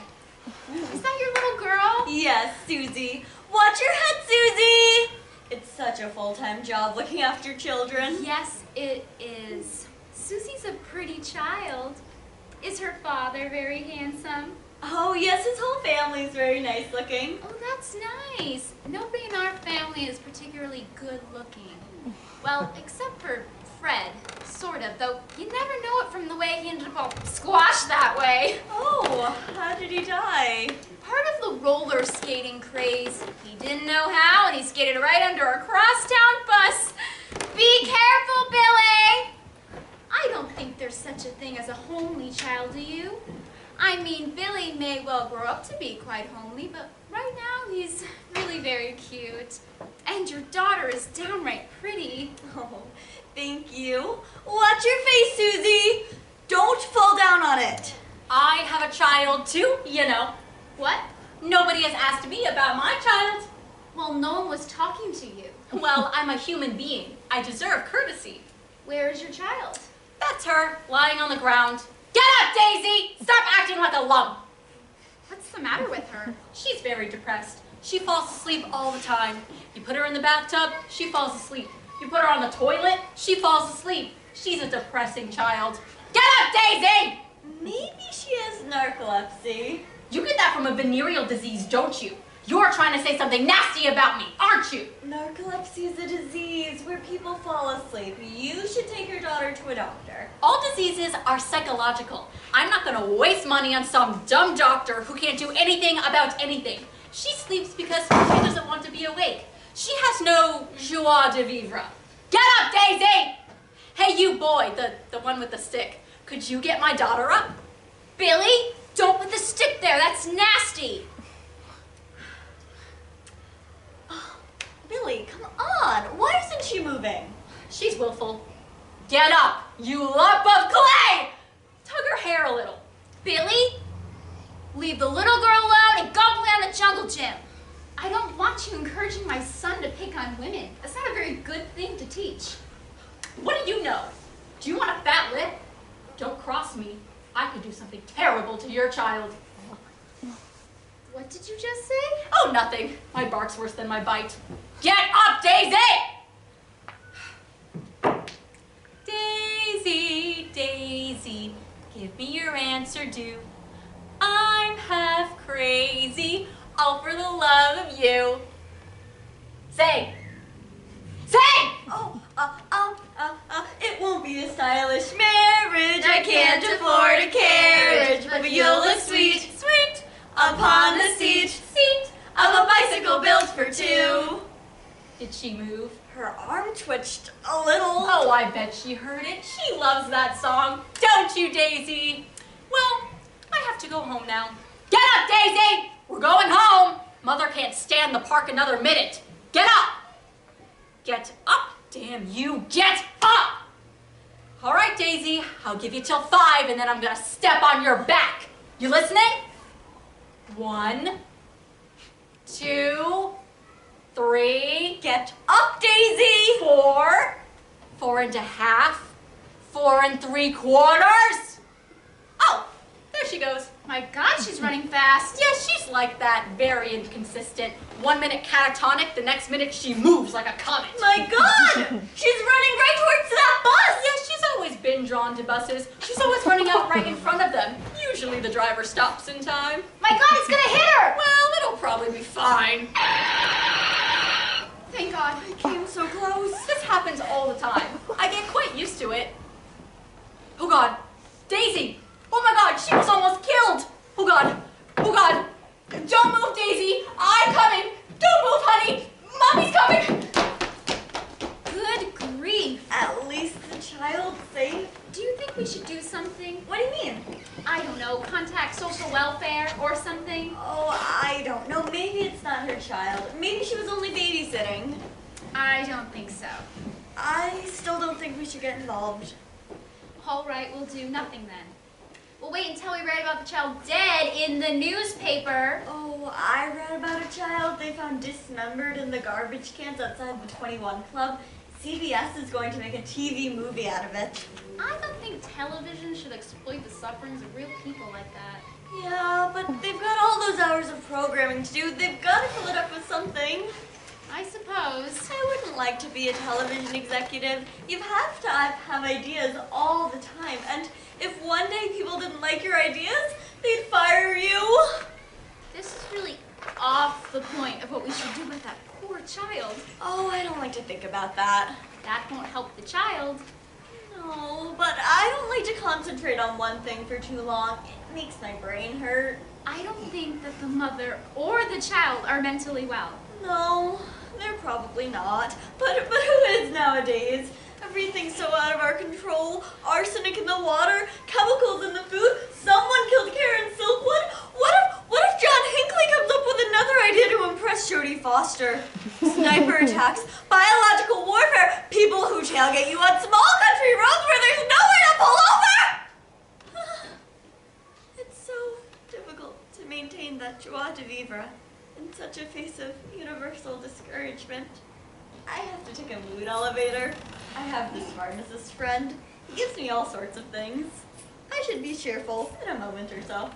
Speaker 5: Is that your little girl?
Speaker 4: Yes, Susie. Watch your head, Susie! It's such a full-time job looking after children.
Speaker 5: Yes, it is. Susie's a pretty child. Is her father very handsome?
Speaker 4: Oh, yes, his whole family's very nice looking.
Speaker 5: Oh, that's nice. Nobody in our family is particularly good looking. Well, except for Fred, sort of, though you never know it from the way he ended up all squashed that way.
Speaker 4: Oh, how did he die?
Speaker 5: Part of the roller skating craze. He didn't know how, and he skated right under a crosstown bus. Be careful, Billy! I don't think there's such a thing as a homely child, do you? I mean, Billy may well grow up to be quite homely, but right now he's really very cute. And your daughter is downright pretty.
Speaker 4: Oh, thank you. Watch your face, Susie. Don't fall down on it.
Speaker 3: I have a child too, you know.
Speaker 5: What?
Speaker 3: Nobody has asked me about my child.
Speaker 5: Well, no one was talking to you.
Speaker 3: Well, I'm a human being. I deserve courtesy.
Speaker 5: Where is your child?
Speaker 3: That's her, lying on the ground. Get up, Daisy! Stop acting like a lump.
Speaker 5: What's the matter with her?
Speaker 3: She's very depressed. She falls asleep all the time. You put her in the bathtub, she falls asleep. You put her on the toilet, she falls asleep. She's a depressing child. Get up, Daisy!
Speaker 4: Maybe she has narcolepsy.
Speaker 3: You get that from a venereal disease, don't you? You're trying to say something nasty about me, aren't you?
Speaker 4: Narcolepsy is a disease where people fall asleep. You should take your daughter to a doctor.
Speaker 3: All diseases are psychological. I'm not going to waste money on some dumb doctor who can't do anything about anything. She sleeps because she doesn't want to be awake. She has no joie de vivre. Get up, Daisy! Hey, you boy, the one with the stick. Could you get my daughter up?
Speaker 5: Billy, don't put the stick there. That's nasty.
Speaker 4: Billy, come on. Why isn't she moving?
Speaker 3: She's willful. Get up, you lump of clay! a little.
Speaker 4: Billy, leave the little girl alone and go play on the jungle gym.
Speaker 3: I don't want you encouraging my son to pick on women. That's not a very good thing to teach. What do you know? Do you want a fat lip? Don't cross me. I could do something terrible to your child.
Speaker 4: What did you just say?
Speaker 3: Oh, nothing. My bark's worse than my bite. Get up, Daisy! Daisy, Daisy, give me your answer due. I'm half crazy, all for the love of you. Say! Say!
Speaker 6: It won't be a stylish marriage. I can't afford a carriage, but you'll look sweet, sweet upon the seat of a bicycle built for two.
Speaker 3: Did she move?
Speaker 6: Her arm twitched a little.
Speaker 3: Oh, I bet she heard it. She loves that song. Don't you, Daisy? Well, I have to go home now. Get up, Daisy! We're going home. Mother can't stand the park another minute. Get up! Get up, damn you, get up! All right, Daisy, I'll give you till 5 and then I'm gonna step on your back. You listening? 1, 2, 3.
Speaker 6: Get up, Daisy!
Speaker 3: 4, 4.5, 4 3/4. Oh, there she goes.
Speaker 4: My God, she's running fast.
Speaker 3: Yeah, she's like that, very inconsistent. 1 minute catatonic, the next minute she moves like a comet.
Speaker 6: My God! She's running right towards that bus!
Speaker 3: Yeah, she's always been drawn to buses. She's always running out right in front of them. Usually the driver stops in time.
Speaker 4: My God, it's gonna hit her!
Speaker 3: Well, it'll probably be fine.
Speaker 4: Thank God.
Speaker 6: I came so close.
Speaker 3: This happens all the time. I get quite used to it. Oh God, Daisy! Oh my God, she was almost killed! Oh God, oh God! Don't move, Daisy! I'm coming! Don't move, honey! Mommy's coming!
Speaker 4: Good grief.
Speaker 6: At least the child's safe.
Speaker 4: Do you think we should do something?
Speaker 6: What do you mean?
Speaker 4: I don't know, contact social welfare or something?
Speaker 6: Oh, I don't know. Maybe it's not her child. Maybe she was only babysitting.
Speaker 4: I don't think so.
Speaker 6: I still don't think we should get involved.
Speaker 4: All right, we'll do nothing then. We'll wait until we read about the child dead in the newspaper.
Speaker 6: Oh, I read about a child they found dismembered in the garbage cans outside the 21 Club. CBS is going to make a TV movie out of it.
Speaker 4: I don't think television should exploit the sufferings of real people like that.
Speaker 6: Yeah, but they've got all those hours of programming to do. They've got to fill it up with something.
Speaker 4: I suppose.
Speaker 6: I wouldn't like to be a television executive. You have to have ideas all the time. And if one day people didn't like your ideas, they'd fire you.
Speaker 4: This is really off the point of what we should do with that poor child.
Speaker 6: Oh, I don't like to think about that.
Speaker 4: That won't help the child.
Speaker 6: No, but I don't like to concentrate on one thing for too long. It makes my brain hurt.
Speaker 4: I don't think that the mother or the child are mentally well.
Speaker 6: No, they're probably not. But who is nowadays? Everything's so out of our control. Arsenic in the water, chemicals in the food. Someone killed Karen Silkwood. What if John Hinckley comes up with another idea to impress Jodie Foster? Sniper attacks, biological warfare, people who tailgate you on small country roads where there's nowhere to pull over. It's so difficult to maintain that joie de vivre in such a face of universal discouragement. I have to take a mood elevator. I have this pharmacist friend. He gives me all sorts of things. I should be cheerful in a moment or so.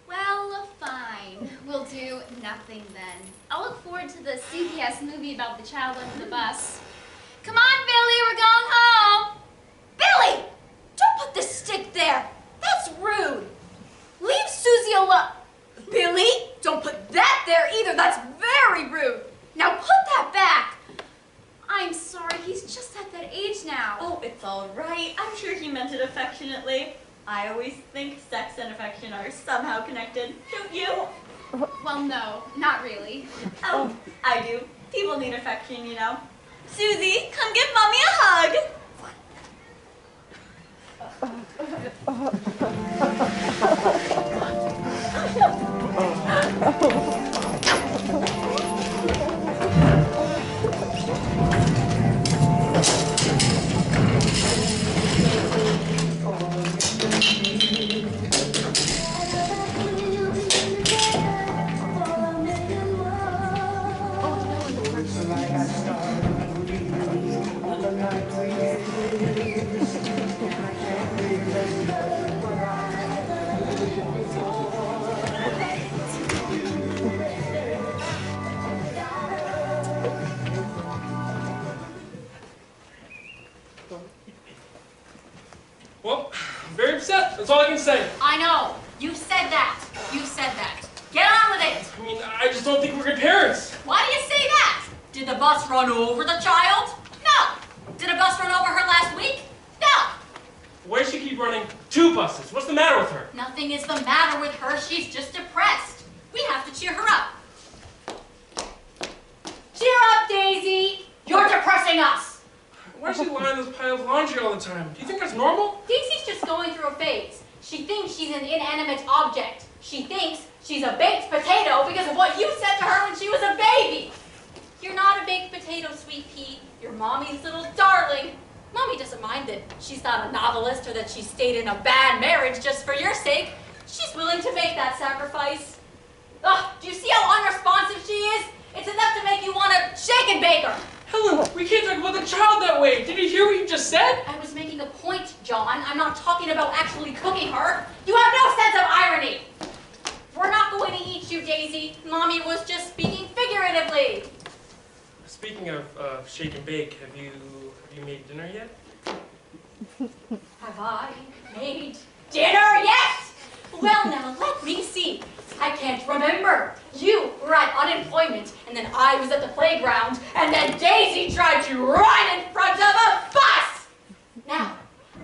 Speaker 4: Well, fine. We'll do nothing then. I'll look forward to the CBS movie about the child under the bus. Come on, Billy, we're going home.
Speaker 3: Billy! Don't put the stick there! That's rude! Leave Susie alone! Billy! Don't put that there either! That's very rude! Now put that back!
Speaker 4: I'm sorry, he's just at that age now.
Speaker 6: Oh, it's all right. I'm sure he meant it affectionately. I always think sex and affection are somehow connected. Don't you?
Speaker 4: Well, no, not really.
Speaker 6: Oh, I do. People need affection, you know. Susie, come give Mommy a hug.
Speaker 2: That's all I can say.
Speaker 3: I know. You said that. You said that. Get on with it.
Speaker 2: I mean, I just don't think we're good parents.
Speaker 3: Why do you say that? Did the bus run over the child? No. Did a bus run over her last week? No.
Speaker 2: Why does she keep running 2 buses? What's the matter with her?
Speaker 3: Nothing is the matter with her. She's just depressed. We have to cheer her up. Cheer up, Daisy. You're depressing us.
Speaker 2: Why is she lying in those piles of laundry all the time? Do you think that's normal?
Speaker 3: Daisy's just going through a phase. She thinks she's an inanimate object. She thinks she's a baked potato because of what you said to her when she was a baby. You're not a baked potato, sweet pea. You're Mommy's little darling. Mommy doesn't mind that she's not a novelist or that she stayed in a bad marriage just for your sake. She's willing to make that sacrifice. Ugh, do you see how unresponsive she is? It's enough to make you want to shake and bake her.
Speaker 2: Helen, we can't talk about the child that way. Did you hear what you just said?
Speaker 3: I was making a point, John. I'm not talking about actually cooking her. You have no sense of irony. We're not going to eat you, Daisy. Mommy was just speaking figuratively.
Speaker 2: Speaking of shake and bake, have you made dinner yet?
Speaker 3: Have I made dinner yet? Well, now, let me see. I can't remember. You were at unemployment, and then I was at the playground, and then Daisy tried to run in front of a bus! Now,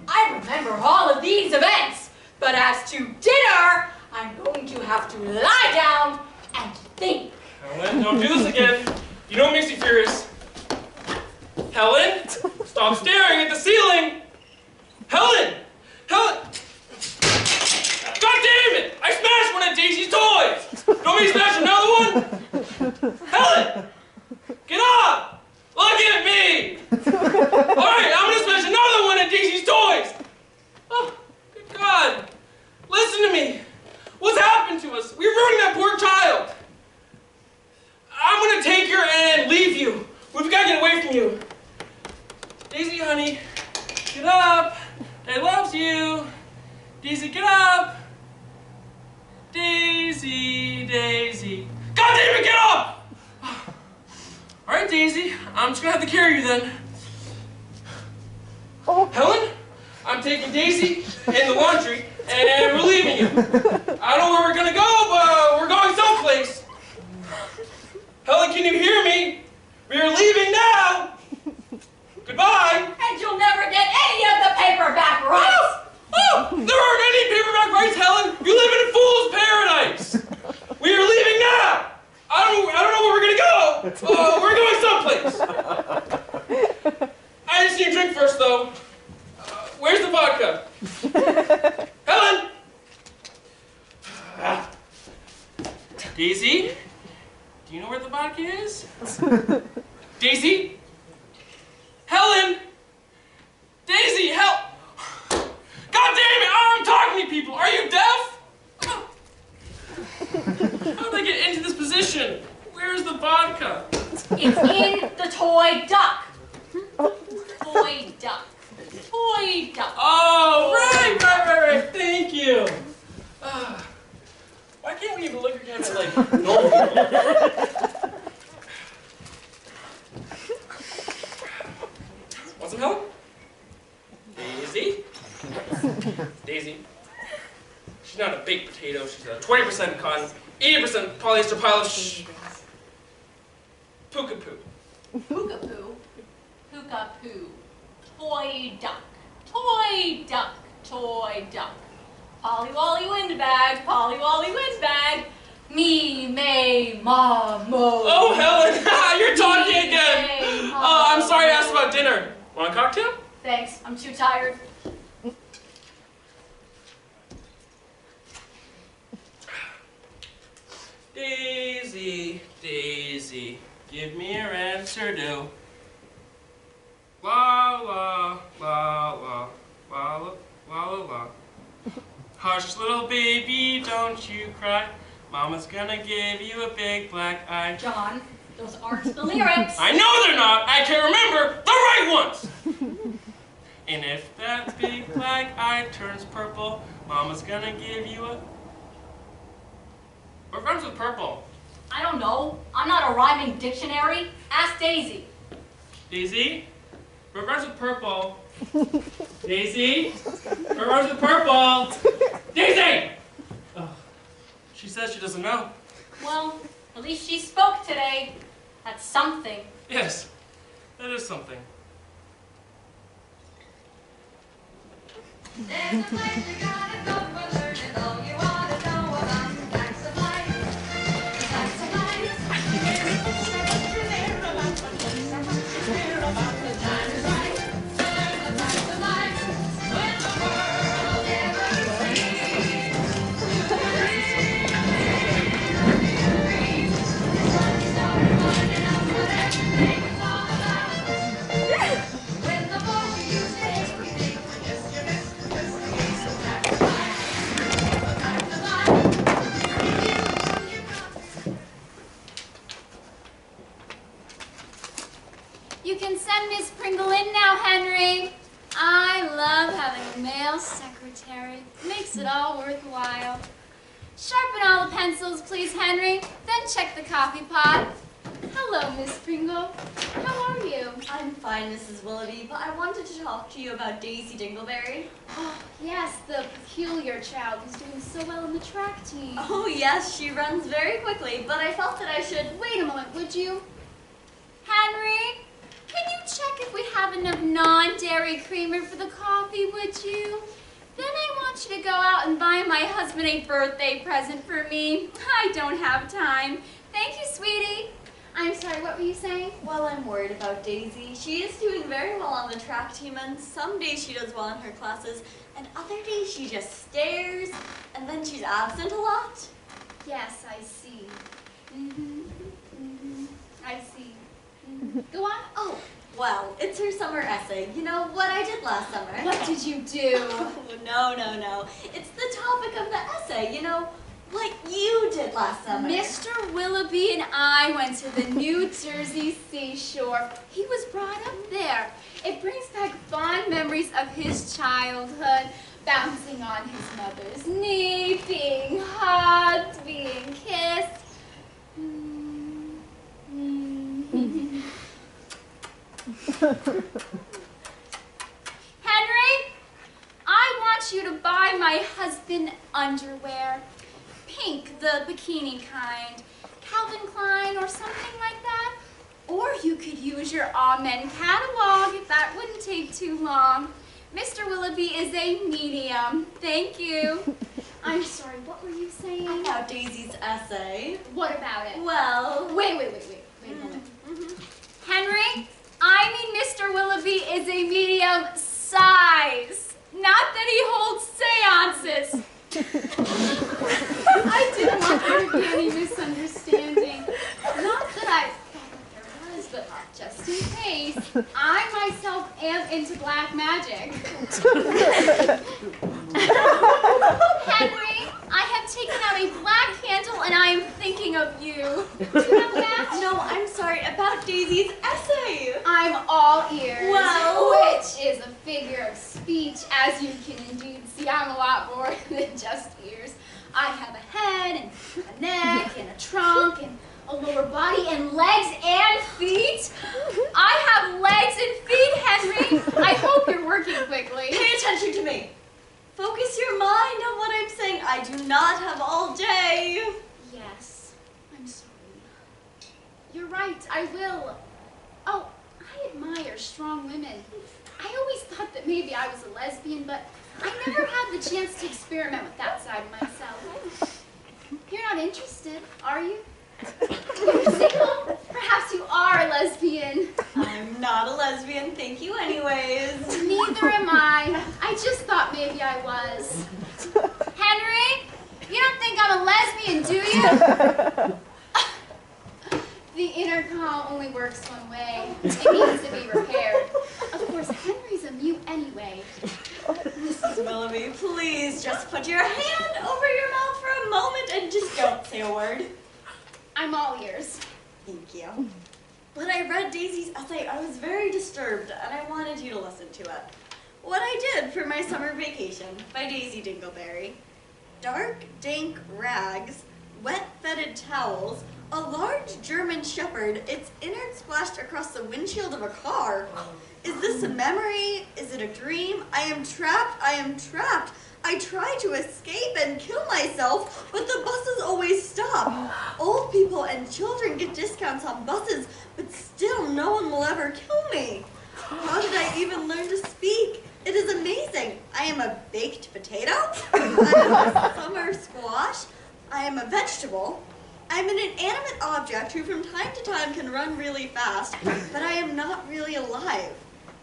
Speaker 3: I remember all of these events, but as to dinner, I'm going to have to lie down and think.
Speaker 2: Helen, don't do this again. You know what makes me furious? Helen, stop staring at the ceiling! Helen! Helen! God damn it! I smashed one of Daisy's toys! You want me to smash another one? Helen! Get up! Look at me! Alright, I'm gonna smash another one of Daisy's toys! Oh, good God. Listen to me. What's happened to us? We ruined that poor child. I'm gonna take her and leave you. We've got to get away from you. Daisy, honey, get up. Dad loves you. Daisy, get up. Daisy, Daisy. God damn it, get up! All right, Daisy, I'm just gonna have to carry you then. Helen, I'm taking Daisy in the laundry and we're leaving you. I don't know where we're gonna go, but we're going someplace. Helen, can you hear me? We're leaving now. Goodbye.
Speaker 3: And you'll never get any of the paperback rights.
Speaker 2: Oh, there aren't any paperback rights, Helen. You live in a fool's paradise. We are leaving now. I don't know where we're gonna go. We're going someplace. I just need a drink first, though. Where's the vodka? Helen. Daisy, do you know where the vodka is? Daisy. Helen. Daisy, help. God damn it! I'm talking to people! Are you deaf? How did I get into this position? Where's the vodka?
Speaker 3: It's in the toy duck. Toy duck. Toy duck.
Speaker 2: Oh, right. Thank you. Why can't we even look at him like normal people? Want some help? Daisy? Daisy. She's not a baked potato. She's a 20% cotton, 80% polyester pile of puka-poo.
Speaker 3: Hookapoo. Hookapoo. Toy duck. Toy duck. Toy duck. Polly Wally windbag. Polly Wally windbag. Me, may, ma, mo.
Speaker 2: Oh, Helen! You're talking again! Oh, I'm sorry I asked about dinner. Want a cocktail?
Speaker 3: Thanks. I'm too tired.
Speaker 2: Daisy, Daisy, give me your answer, do. La la la la la la la la. Hush, little baby, don't you cry. Mama's gonna give you a big black eye.
Speaker 3: John, those aren't the lyrics.
Speaker 2: I know they're not. I can remember the right ones. And if that big black eye turns purple, Mama's gonna give you a... What rhymes with purple?
Speaker 3: I don't know. I'm not a rhyming dictionary. Ask Daisy.
Speaker 2: Daisy? But rhymes with purple. Daisy? But rhymes with purple. Daisy! Oh, she says she doesn't know.
Speaker 3: Well, at least she spoke today. That's something.
Speaker 2: Yes, that is something.
Speaker 7: There's a place you gotta go for learning all you want to know about the facts of life. The facts of life. Time is right to learn the facts of life. When the world ever agrees to agree. When you start finding out what everything is all about. When the book you say everything for just your best.
Speaker 5: You can send Miss Pringle in now, Henry. I love having a male secretary. Makes it all worthwhile. Sharpen all the pencils, please, Henry. Then check the coffee pot. Hello, Miss Pringle. How are you?
Speaker 6: I'm fine, Mrs. Willoughby, but I wanted to talk to you about Daisy Dingleberry.
Speaker 5: Oh, yes, the peculiar child who's doing so well in the track team.
Speaker 6: Oh, yes, she runs very quickly, but I felt that I should...
Speaker 5: Wait a moment, would you? Henry, can you check if we have enough non-dairy creamer for the coffee, would you? Then I want you to go out and buy my husband a birthday present for me. I don't have time. Thank you, sweetie. I'm sorry, what were you saying?
Speaker 6: Well, I'm worried about Daisy. She is doing very well on the track team, and some days she does well in her classes, and other days she just stares, and then she's absent a lot.
Speaker 5: Yes, I see. I see. Go on.
Speaker 6: Oh, well, it's her summer essay. You know, what I did last summer.
Speaker 5: What did you do?
Speaker 6: Oh, no. It's the topic of the essay, you know, what you did last summer.
Speaker 5: Mr. Willoughby and I went to the New Jersey seashore. He was brought up there. It brings back fond memories of his childhood, bouncing on his mother's knee, being hugged, being kissed. Henry, I want you to buy my husband underwear. Pink, the bikini kind. Calvin Klein or something like that. Or you could use your Amen catalog if that wouldn't take too long. Mr. Willoughby is a medium. Thank you. I'm sorry, what were you saying?
Speaker 6: About Daisy's essay.
Speaker 5: What about it?
Speaker 6: Well...
Speaker 5: Wait a moment. Henry, I mean Mr. Willoughby is a medium size. Not that he holds seances. I didn't want there to be any misunderstanding. Not that I thought there was, but just in case. I myself am into black magic. Henry, I have taken out a black candle and I am thinking of you. Do you have that?
Speaker 6: No, I'm sorry, about Daisy's essay.
Speaker 5: I'm all ears.
Speaker 6: Well...
Speaker 5: Which is a figure of speech, as you can indeed see. I'm a lot more than just ears. I have a head, and a neck, and a trunk, and a lower body, and legs and feet. I have legs and feet, Henry. I hope you're working quickly.
Speaker 6: Pay attention to me. Focus your mind on what I'm saying. I do not have all day.
Speaker 5: Yes, I'm sorry. You're right, I will. Oh, I admire strong women. I always thought that maybe I was a lesbian, but I never had the chance to experiment with that side of myself. You're not interested, are you? You're single? Perhaps you are a lesbian.
Speaker 6: I'm not a lesbian, thank you anyways.
Speaker 5: Neither am I. I just thought maybe I was. Henry, you don't think I'm a lesbian, do you? The intercom only works one way. It needs to be repaired. Of course, Henry's a mute anyway.
Speaker 6: Mrs. Willoughby, please just put your hand over your mouth for a moment and just don't say a word.
Speaker 5: I'm all ears.
Speaker 6: Thank you. When I read Daisy's essay, I was very disturbed, and I wanted you to listen to it. What I did for my summer vacation by Daisy Dingleberry. Dark, dank rags, wet, fetid towels, A large German shepherd, its innards splashed across the windshield of a car. Is this a memory? Is it a dream? I am trapped. I am trapped. I try to escape and kill myself, but the buses always stop. Old people and children get discounts on buses, but still no one will ever kill me. How did I even learn to speak? It is amazing. I am a baked potato. I am a summer squash. I am a vegetable. I'm an inanimate object who from time to time can run really fast, but I am not really alive.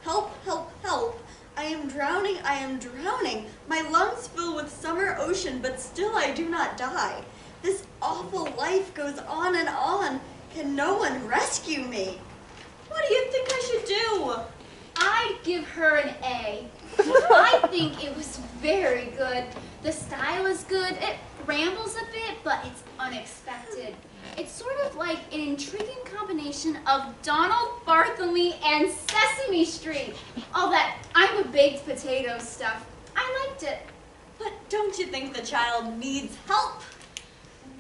Speaker 6: Help, help, help. I am drowning, I am drowning. My lungs fill with summer ocean, but still I do not die. This awful life goes on and on. Can no one rescue me? What do you think I should do?
Speaker 3: I'd give her an A. I think it was very good. The style is good. It rambles a bit, but it's unexpected. It's sort of like an intriguing combination of Donald Bartholomew and Sesame Street. All that I'm a baked potato stuff. I liked it.
Speaker 6: But don't you think the child needs help?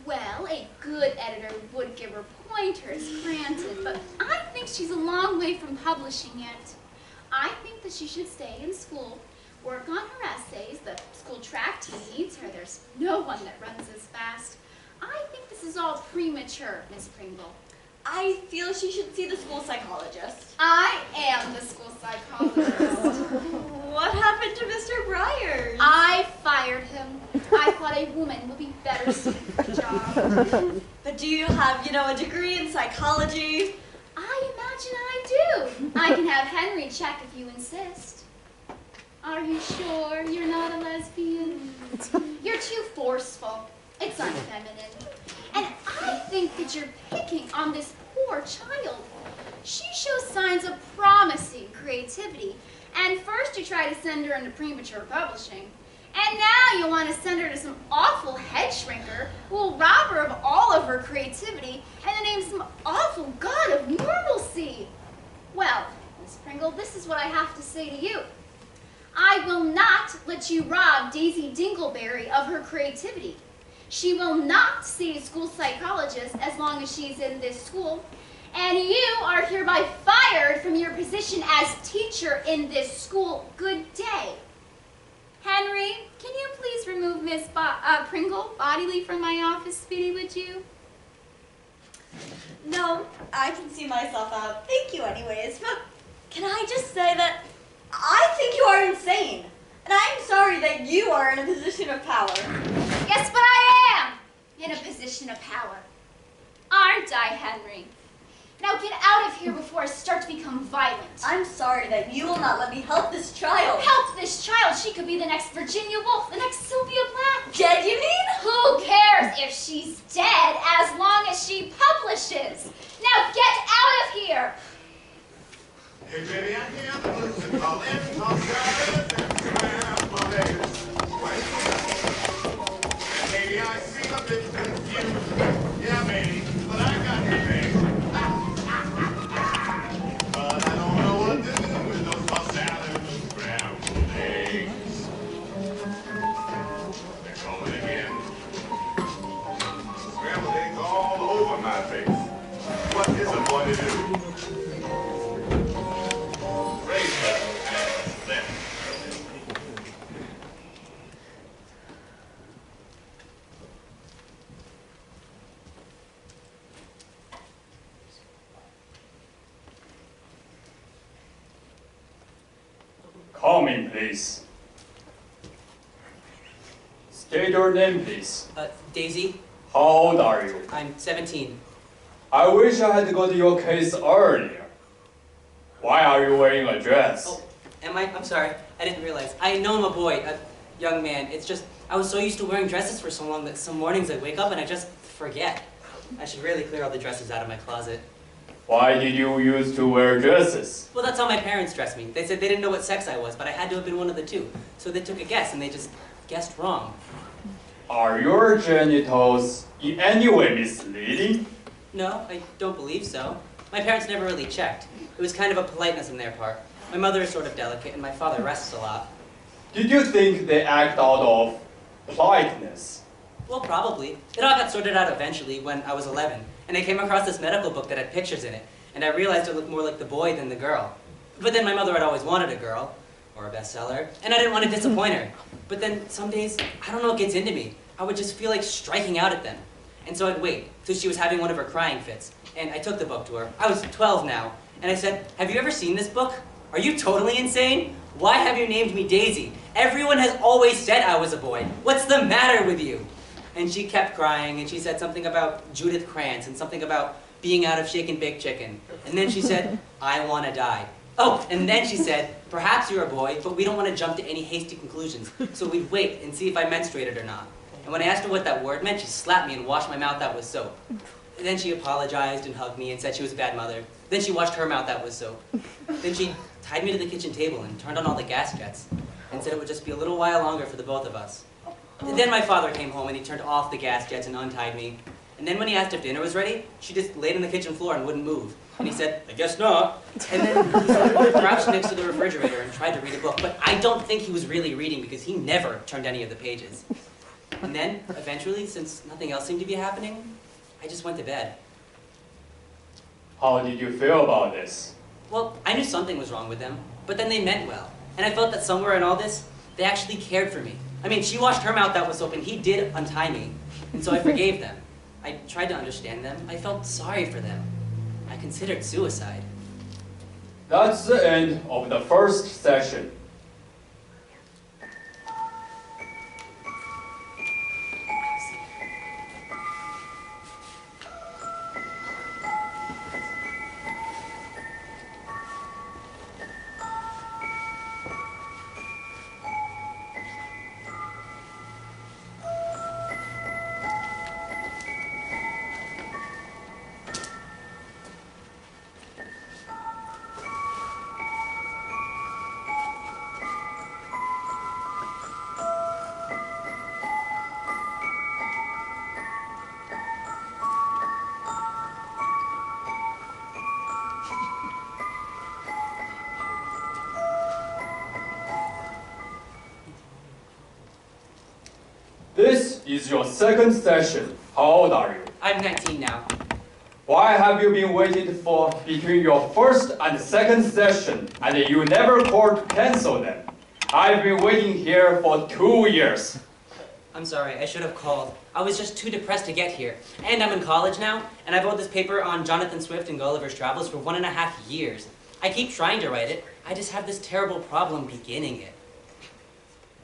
Speaker 3: Well, a good editor would give her pointers, granted, but I think she's a long way from publishing it. I think that she should stay in school, work on her essays, the school track team needs her, there's no one that runs as fast. I think this is all premature, Miss Pringle.
Speaker 6: I feel she should see the school psychologist.
Speaker 3: I am the school psychologist.
Speaker 6: What happened to Mr. Briers?
Speaker 3: I fired him. I thought a woman would be better suited for the job.
Speaker 6: But do you have, a degree in psychology?
Speaker 3: I imagine I do. I can have Henry check if you insist. Are you sure you're not a lesbian? You're too forceful. It's unfeminine. And I think that you're picking on this poor child. She shows signs of promising creativity. And first you try to send her into premature publishing. And now you want to send her to some awful head shrinker who will rob her of all of her creativity and then name some awful god of normalcy. Well, Miss Pringle, this is what I have to say to you. I will not let you rob Daisy Dingleberry of her creativity. She will not see a school psychologist as long as she's in this school. And you are hereby fired from your position as teacher in this school. Good day. Henry, can you please remove Miss Pringle bodily from my office, Speedy, would you?
Speaker 6: No, I can see myself out. Thank you anyways. But can I just say that I think you are insane. And I'm sorry that you are in a position of power.
Speaker 3: Yes, but I am in a position of power. Aren't I, Henry? Now get out of here before I start to become violent.
Speaker 6: I'm sorry that you will not let me help this child.
Speaker 3: Help this child. She could be the next Virginia Woolf, the next Sylvia Plath.
Speaker 6: Dead, you mean?
Speaker 3: Who cares if she's dead as long as she publishes? Now get out of here.
Speaker 8: Hey, baby, I hear the blues and calling, I'm tired and swear my legs. Maybe I seem a bit confused. Yeah, maybe, but I got your thing. But I don't know what to do with those tossed salad and scrambled eggs. They're coming again. Scrambled eggs all over my face. What is a boy to do?
Speaker 9: Come in, please. State your name, please.
Speaker 10: Daisy,
Speaker 9: How old are you?
Speaker 10: I'm 17.
Speaker 9: I wish I had got your case earlier. Why are you wearing a dress?
Speaker 10: Oh, am I? I'm sorry. I didn't realize. I know I'm a boy, a young man. It's just, I was so used to wearing dresses for so long that some mornings I wake up and I just forget. I should really clear all the dresses out of my closet.
Speaker 9: Why did you used to wear dresses?
Speaker 10: Well, that's how my parents dressed me. They said they didn't know what sex I was, but I had to have been one of the two. So they took a guess and they just guessed wrong.
Speaker 9: Are your genitals in any way misleading?
Speaker 10: No, I don't believe so. My parents never really checked. It was kind of a politeness on their part. My mother is sort of delicate and my father rests a lot.
Speaker 9: Did you think they act out of politeness?
Speaker 10: Well, probably. It all got sorted out eventually when I was 11. and I came across this medical book that had pictures in it, and I realized it looked more like the boy than the girl. But then my mother had always wanted a girl, or a bestseller, and I didn't want to disappoint her. But then some days, I don't know what gets into me. I would just feel like striking out at them. And so I'd wait till she was having one of her crying fits, and I took the book to her. I was 12 now, and I said, "Have you ever seen this book? Are you totally insane? Why have you named me Daisy? Everyone has always said I was a boy. What's the matter with you?" And she kept crying, and she said something about Judith Krantz and something about being out of Shake and Bake Chicken. And then she said, "I want to die." Oh, and then she said, "Perhaps you're a boy, but we don't want to jump to any hasty conclusions. So we'd wait and see if I menstruated or not." And when I asked her what that word meant, she slapped me and washed my mouth out with soap. And then she apologized and hugged me and said she was a bad mother. Then she washed her mouth out with soap. Then she tied me to the kitchen table and turned on all the gas jets and said it would just be a little while longer for the both of us. And then my father came home and he turned off the gas jets and untied me. And then when he asked if dinner was ready, she just laid on the kitchen floor and wouldn't move. And he said, "I guess not." And then he sort of crouched next to the refrigerator and tried to read a book. But I don't think he was really reading because he never turned any of the pages. And then, eventually, since nothing else seemed to be happening, I just went to bed.
Speaker 9: How did you feel about this?
Speaker 10: Well, I knew something was wrong with them, but then they meant well. And I felt that somewhere in all this, they actually cared for me. I mean, she washed her mouth out with soap and he did untie me. And so I forgave them. I tried to understand them. I felt sorry for them. I considered suicide.
Speaker 9: That's the end of the first session. This is your second session. How old are you?
Speaker 10: I'm 19 now.
Speaker 9: Why have you been waiting for between your first and second session and you never called to cancel them? I've been waiting here for 2 years.
Speaker 10: I'm sorry, I should have called. I was just too depressed to get here. And I'm in college now, and I wrote this paper on Jonathan Swift and Gulliver's Travels for 1.5 years. I keep trying to write it, I just have this terrible problem beginning it.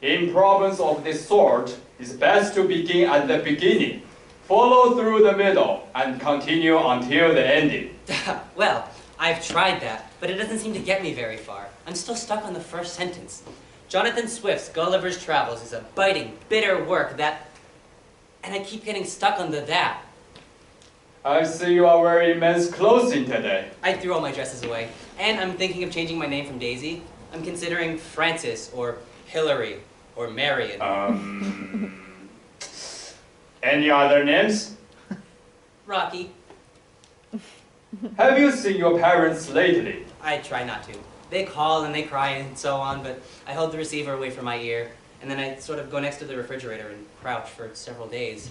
Speaker 9: In problems of this sort, it's best to begin at the beginning, follow through the middle, and continue until the ending.
Speaker 10: Well, I've tried that, but it doesn't seem to get me very far. I'm still stuck on the first sentence. Jonathan Swift's Gulliver's Travels is a biting, bitter work that... And I keep getting stuck on the that.
Speaker 9: I see you are wearing men's clothing today.
Speaker 10: I threw all my dresses away, and I'm thinking of changing my name from Daisy. I'm considering Frances, or Hillary, or Marion.
Speaker 9: Any other names?
Speaker 10: Rocky.
Speaker 9: Have you seen your parents lately?
Speaker 10: I try not to. They call and they cry and so on, but I hold the receiver away from my ear, and then I sort of go next to the refrigerator and crouch for several days.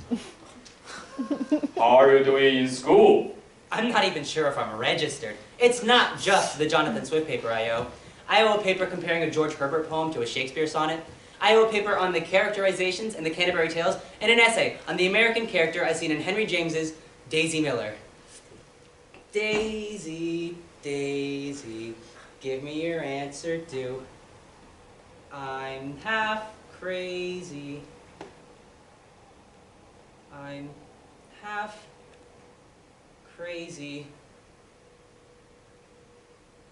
Speaker 9: How are you doing in school?
Speaker 10: I'm not even sure if I'm registered. It's not just the Jonathan Swift paper I owe. I owe a paper comparing a George Herbert poem to a Shakespeare sonnet. I owe a paper on the characterizations in the Canterbury Tales, and an essay on the American character I've seen in Henry James's Daisy Miller. Daisy, Daisy, give me your answer due. I'm half crazy. I'm half crazy.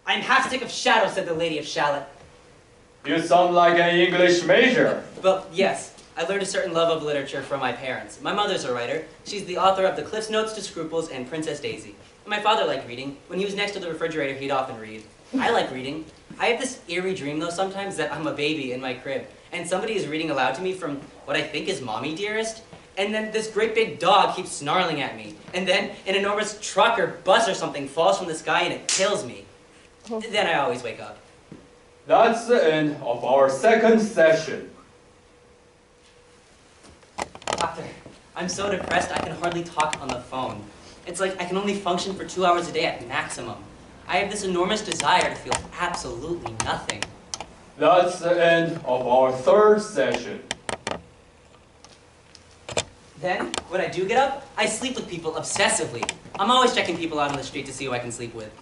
Speaker 10: I'm half sick of shadow, said the Lady of Shalott.
Speaker 9: You sound like an English major.
Speaker 10: Well, yes. I learned a certain love of literature from my parents. My mother's a writer. She's the author of The Cliff's Notes to Scruples and Princess Daisy. And my father liked reading. When he was next to the refrigerator, he'd often read. I like reading. I have this eerie dream, though, sometimes that I'm a baby in my crib, and somebody is reading aloud to me from what I think is Mommy Dearest, and then this great big dog keeps snarling at me, and then an enormous truck or bus or something falls from the sky and it kills me. Then I always wake up.
Speaker 9: That's the end of our second session.
Speaker 10: Doctor, I'm so depressed I can hardly talk on the phone. It's like I can only function for 2 hours a day at maximum. I have this enormous desire to feel absolutely nothing.
Speaker 9: That's the end of our third session.
Speaker 10: Then, when I do get up, I sleep with people obsessively. I'm always checking people out on the street to see who I can sleep with.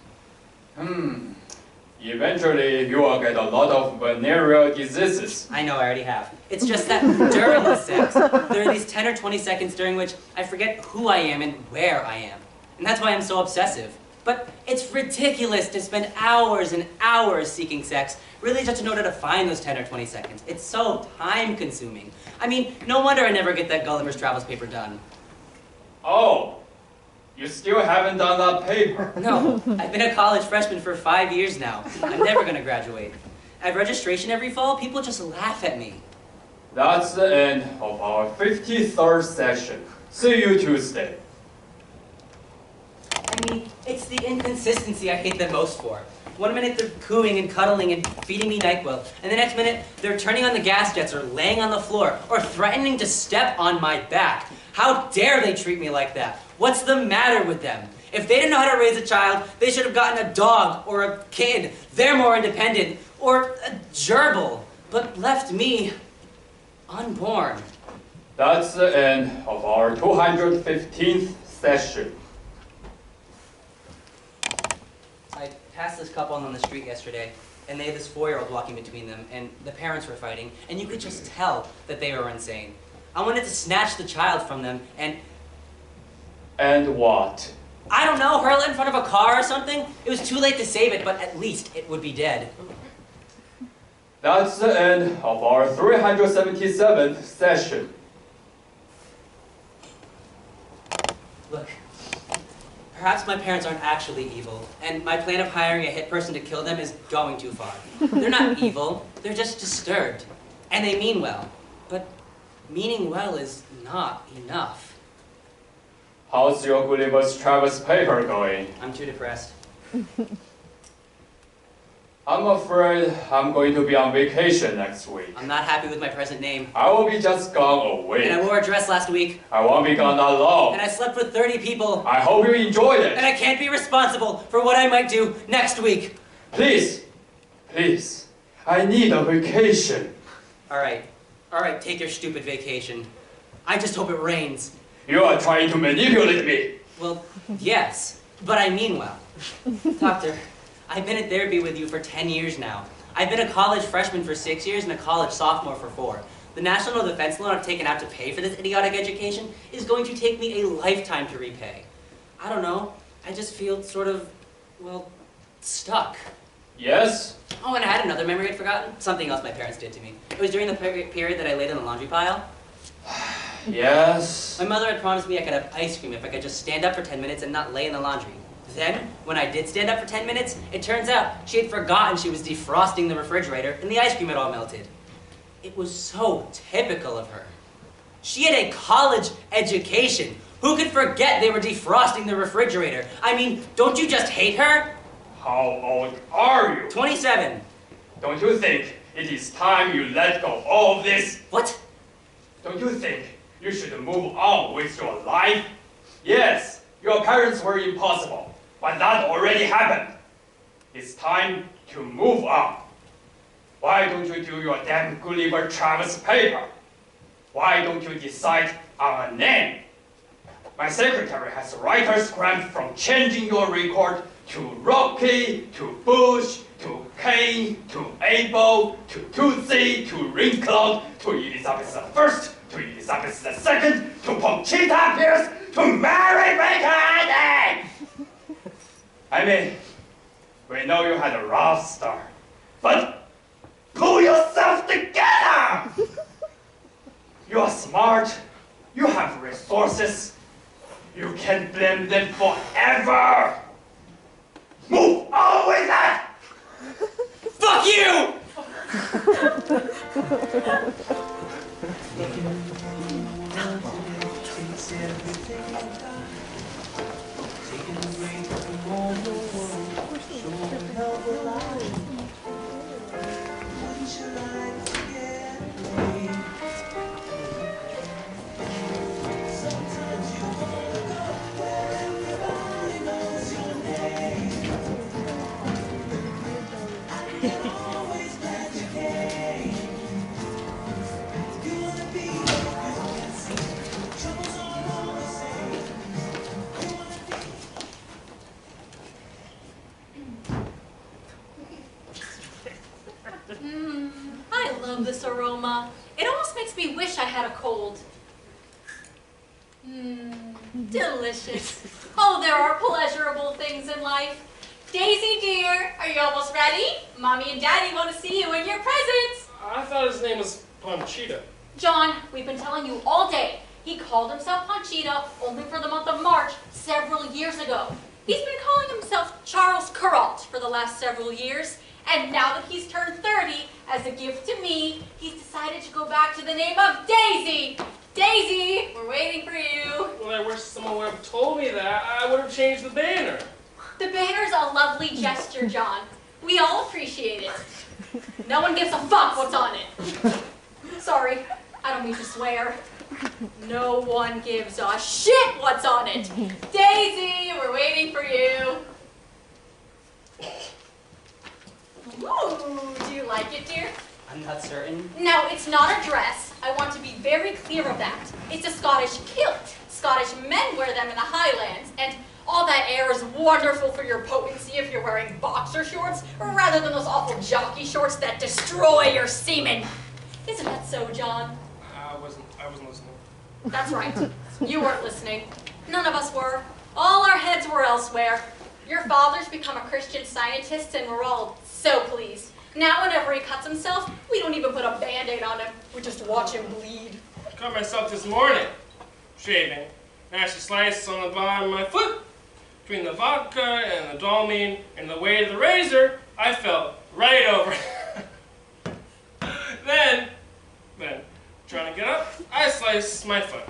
Speaker 9: Eventually, you will get a lot of venereal diseases.
Speaker 10: I know, I already have. It's just that during the sex, there are these 10 or 20 seconds during which I forget who I am and where I am. And that's why I'm so obsessive. But it's ridiculous to spend hours and hours seeking sex, really just to know how to find those 10 or 20 seconds. It's so time-consuming. I mean, no wonder I never get that Gulliver's Travels paper done.
Speaker 9: Oh, you still haven't done that paper.
Speaker 10: No, I've been a college freshman for 5 years now. I'm never going to graduate. At registration every fall, people just laugh at me.
Speaker 9: That's the end of our 53rd session. See you Tuesday.
Speaker 10: I mean, it's the inconsistency I hate them most for. 1 minute they're cooing and cuddling and feeding me NyQuil, and the next minute they're turning on the gas jets or laying on the floor or threatening to step on my back. How dare they treat me like that? What's the matter with them? If they didn't know how to raise a child, they should have gotten a dog or a kid. They're more independent. Or a gerbil, but left me unborn.
Speaker 9: That's the end of our 215th session.
Speaker 10: I passed this couple on the street yesterday, and they had this 4-year-old walking between them, and the parents were fighting, and you could just tell that they were insane. I wanted to snatch the child from them, and...
Speaker 9: And what?
Speaker 10: I don't know, hurl it in front of a car or something? It was too late to save it, but at least it would be dead.
Speaker 9: That's the end of our 377th session.
Speaker 10: Look, perhaps my parents aren't actually evil, and my plan of hiring a hit person to kill them is going too far. They're not evil, they're just disturbed. And they mean well. But meaning well is not enough.
Speaker 9: How's your Gulliver's Travels paper going?
Speaker 10: I'm too depressed.
Speaker 9: I'm afraid I'm going to be on vacation next week.
Speaker 10: I'm not happy with my present name.
Speaker 9: I will be just gone a week.
Speaker 10: And I wore a dress last week.
Speaker 9: I won't be gone that long.
Speaker 10: And I slept with 30 people.
Speaker 9: I hope you enjoyed it.
Speaker 10: And I can't be responsible for what I might do next week.
Speaker 9: Please, please, I need a vacation.
Speaker 10: All right, take your stupid vacation. I just hope it rains.
Speaker 9: You are trying to manipulate me.
Speaker 10: Well, yes, but I mean well. Doctor, I've been in therapy with you for 10 years now. I've been a college freshman for 6 years and a college sophomore for 4. The national defense loan I've taken out to pay for this idiotic education is going to take me a lifetime to repay. I don't know, I just feel sort of, well, stuck.
Speaker 9: Yes?
Speaker 10: Oh, and I had another memory I'd forgotten. Something else my parents did to me. It was during the period that I laid in the laundry pile.
Speaker 9: Yes?
Speaker 10: My mother had promised me I could have ice cream if I could just stand up for 10 minutes and not lay in the laundry. Then, when I did stand up for 10 minutes, it turns out she had forgotten she was defrosting the refrigerator and the ice cream had all melted. It was so typical of her. She had a college education. Who could forget they were defrosting the refrigerator? I mean, don't you just hate her?
Speaker 9: How old are you?
Speaker 10: 27.
Speaker 9: Don't you think it is time you let go of all of this?
Speaker 10: What?
Speaker 9: Don't you think you should move on with your life? Yes, your parents were impossible, but that already happened. It's time to move on. Why don't you do your damn Gulliver Travels paper? Why don't you decide on a name? My secretary has writers cramped from changing your record to Rocky, to Bush, to Cain, to Abel, to Tootsie, to Ringcloud, to Elizabeth I, to Elizabeth II, to Conchita Pierce, to Mary Baker. I mean, we know you had a rough start, but pull yourself together! You are smart, you have resources, you can't blame them forever! Move on with that!
Speaker 10: Fuck you!
Speaker 3: I love this aroma. It almost makes me wish I had a cold. Delicious. Oh, there are pleasurable things in life. Daisy dear, are you almost ready? Mommy and Daddy want to see you and your presents.
Speaker 2: I thought his name was Panchita.
Speaker 3: John, we've been telling you all day. He called himself Panchita only for the month of March several years ago. He's been calling himself Charles Kuralt for the last several years. And now that he's turned 30, as a gift to me, he's decided to go back to the name of Daisy. Daisy, we're waiting for you.
Speaker 2: Well, I wish someone would have told me that. I would have changed the banner.
Speaker 3: The banner's a lovely gesture, John. We all appreciate it. No one gives a fuck what's on it. Sorry, I don't mean to swear. No one gives a shit what's on it. Daisy, we're waiting for you. Ooh, do you like it, dear?
Speaker 10: I'm not certain.
Speaker 3: Now, it's not a dress. I want to be very clear of that. It's a Scottish kilt. Scottish men wear them in the Highlands, and all that air is wonderful for your potency if you're wearing boxer shorts, rather than those awful jockey shorts that destroy your semen. Isn't that so, John?
Speaker 2: I wasn't listening.
Speaker 3: That's right. You weren't listening. None of us were. All our heads were elsewhere. Your father's become a Christian Scientist, and we're all so pleased. Now whenever he cuts himself, we don't even put a Band-Aid on him. We just watch him bleed.
Speaker 2: I cut myself this morning, shaving. Nasty slice on the bottom of my foot. Between the vodka and the Dalmine and the weight of the razor, I felt right over. Then, trying to get up, I sliced my foot.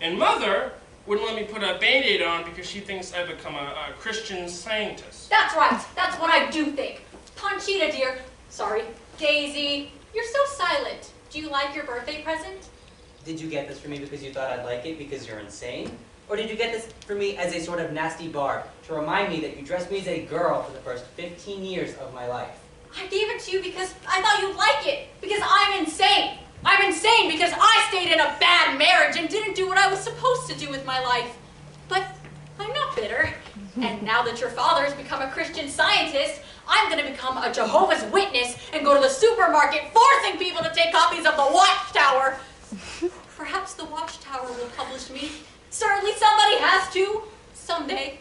Speaker 2: And Mother wouldn't let me put a Band-Aid on because she thinks I've become a Christian Scientist.
Speaker 3: That's right. That's what I do think. Panchita, dear. Sorry. Daisy, you're so silent. Do you like your birthday present?
Speaker 10: Did you get this for me because you thought I'd like it because you're insane? Or did you get this for me as a sort of nasty barb to remind me that you dressed me as a girl for the first 15 years of my life?
Speaker 3: I gave it to you because I thought you'd like it. Because I'm insane. I'm insane because I stayed in a bad marriage and didn't do what I was supposed to do with my life. But I'm not bitter. And now that your father has become a Christian Scientist, I'm going to become a Jehovah's Witness and go to the supermarket forcing people to take copies of the Watchtower. Perhaps the Watchtower will publish me. Certainly somebody has to. Someday.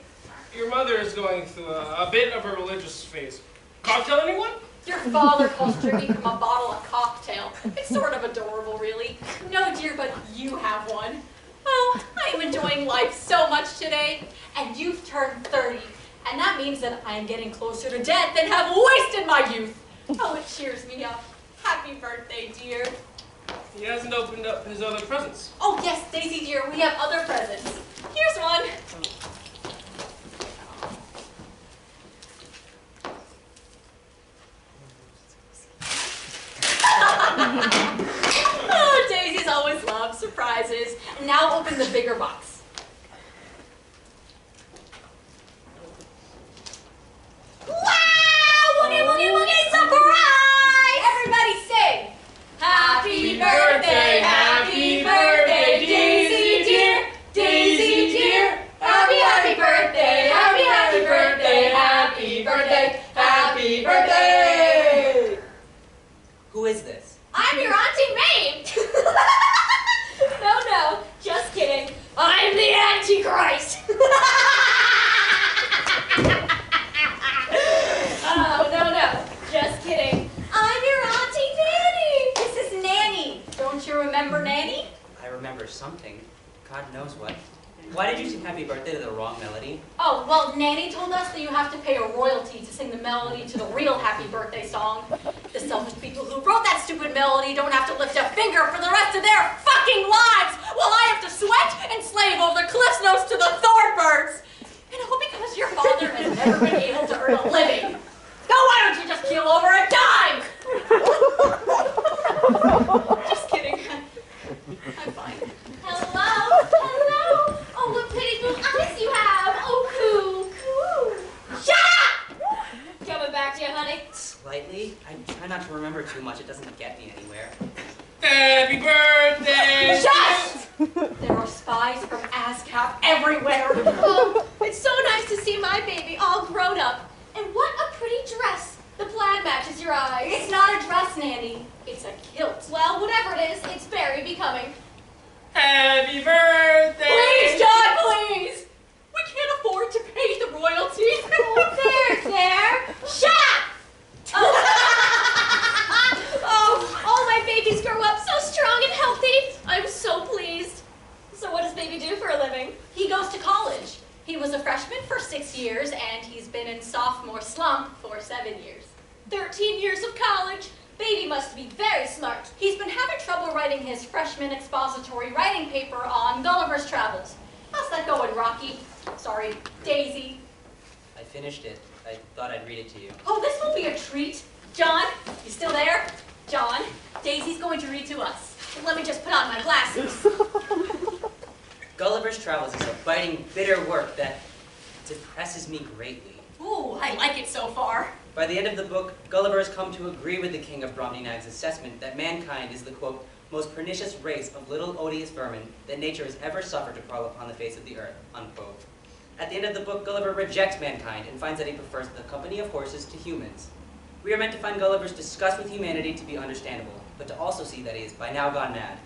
Speaker 2: Your mother is going through a bit of a religious phase. Cocktail, anyone?
Speaker 3: Your father calls drinking from a bottle a cocktail. It's sort of adorable, really. No, dear, but you have one. Oh, I am enjoying life so much today. And you've turned 30. And that means that I am getting closer to death than have wasted my youth. Oh, it cheers me up. Happy birthday, dear.
Speaker 2: He hasn't opened up his other presents.
Speaker 3: Oh, yes, Daisy, dear, we have other presents. Here's one. Oh, Daisy's always loved surprises. And now open the bigger box. Wow! Woogie, woogie, woogie, surprise! Everybody sing. Happy birthday, Daisy dear, Daisy dear. Happy birthday, happy birthday, happy birthday.
Speaker 10: Who is this?
Speaker 3: I'm your Auntie May. No, just kidding. I'm the Antichrist. Oh, no, just kidding. I'm your Auntie Nanny. This is Nanny. Don't you remember Nanny?
Speaker 10: I remember something. God knows what. Why did you sing Happy Birthday to the wrong melody?
Speaker 3: Oh, well, Nanny told us that you have to pay a royalty to sing the melody to the real Happy Birthday song. The selfish people who wrote that stupid melody don't have to lift a finger for the rest of their fucking lives, while I have to sweat and slave over the cliffs notes to the thornbirds. And all because your father has never been able to earn a living. Now why don't you just keel over and die? Just kidding. I'm fine.
Speaker 4: Hello. Oh, what pretty blue eyes you have. Oh, coo.
Speaker 3: Shut up! Coming back
Speaker 4: distract you, honey?
Speaker 10: Slightly. I try not to remember too much. It doesn't get me anywhere.
Speaker 2: Happy birthday!
Speaker 3: Shut! There are spies from ASCAP everywhere.
Speaker 4: Oh, it's so nice to see my baby all grown up. And what a pretty dress. The plaid matches your eyes.
Speaker 3: It's not a dress, Nanny. It's a kilt.
Speaker 4: Well, whatever it is, it's very becoming.
Speaker 2: Happy birthday!
Speaker 3: Please, John, please! We can't afford to pay the royalties.
Speaker 4: There. Shut up! Oh, all my babies grow up so strong and healthy. I'm so pleased. So what does baby do for a living?
Speaker 3: He goes to college. He was a freshman for 6 years, and he's been in sophomore slump for 7 years.
Speaker 4: 13 years of college. Baby must be very smart.
Speaker 3: He's been having trouble writing his freshman expository writing paper on Gulliver's Travels. How's that going, Rocky? Sorry, Daisy.
Speaker 10: I finished it. I thought I'd read it to you.
Speaker 3: Oh, this will be a treat. John, you still there? John, Daisy's going to read to us.
Speaker 4: Let me just put on my glasses.
Speaker 10: Gulliver's Travels is a biting, bitter work that depresses me greatly.
Speaker 3: Ooh, I like it so far.
Speaker 10: By the end of the book, Gulliver has come to agree with the king of Brobdingnag's assessment that mankind is the, quote, most pernicious race of little odious vermin that nature has ever suffered to crawl upon the face of the earth, unquote. At the end of the book, Gulliver rejects mankind and finds that he prefers the company of horses to humans. We are meant to find Gulliver's disgust with humanity to be understandable, but to also see that he is by now gone mad.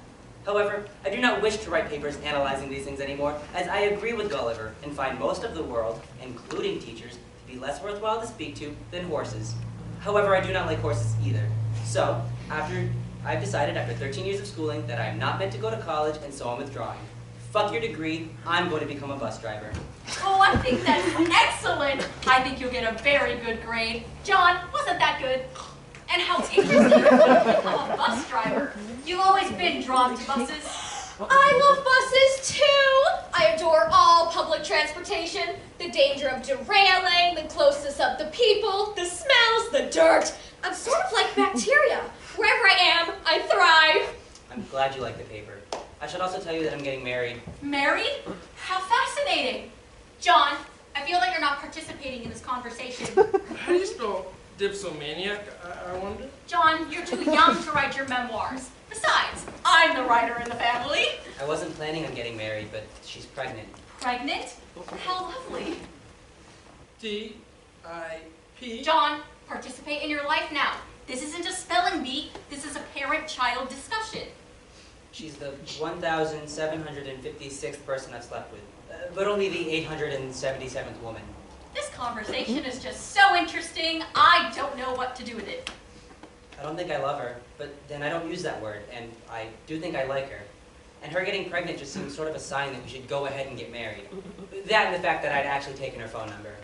Speaker 10: However, I do not wish to write papers analyzing these things anymore, as I agree with Gulliver and find most of the world, including teachers, to be less worthwhile to speak to than horses. However, I do not like horses either. So, I've decided after 13 years of schooling that I am not meant to go to college, and so I'm withdrawing. Fuck your degree, I'm going to become a bus driver.
Speaker 3: Oh, I think that's excellent. I think you'll get a very good grade. John, wasn't that good? And how interesting you become a bus driver. You've always been drawn to buses.
Speaker 4: I love buses too! I adore all public transportation. The danger of derailing, the closeness of the people, the smells, the dirt. I'm sort of like bacteria. Wherever I am, I thrive.
Speaker 10: I'm glad you like the paper. I should also tell you that I'm getting married.
Speaker 3: Married? How fascinating. John, I feel like you're not participating in this conversation.
Speaker 2: How do you spell dipsomaniac, I wonder?
Speaker 3: John, you're too young to write your memoirs. Besides, I'm the writer in the family.
Speaker 10: I wasn't planning on getting married, but she's pregnant.
Speaker 3: Pregnant? How lovely.
Speaker 2: D-I-P?
Speaker 3: John, participate in your life now. This isn't a spelling bee. This is a parent-child discussion.
Speaker 10: She's the 1,756th person I've slept with, but only the 877th woman.
Speaker 3: This conversation is just so interesting, I don't know what to do with it.
Speaker 10: I don't think I love her, but then I don't use that word, and I do think I like her. And her getting pregnant just seems sort of a sign that we should go ahead and get married. That and the fact that I'd actually taken her phone number.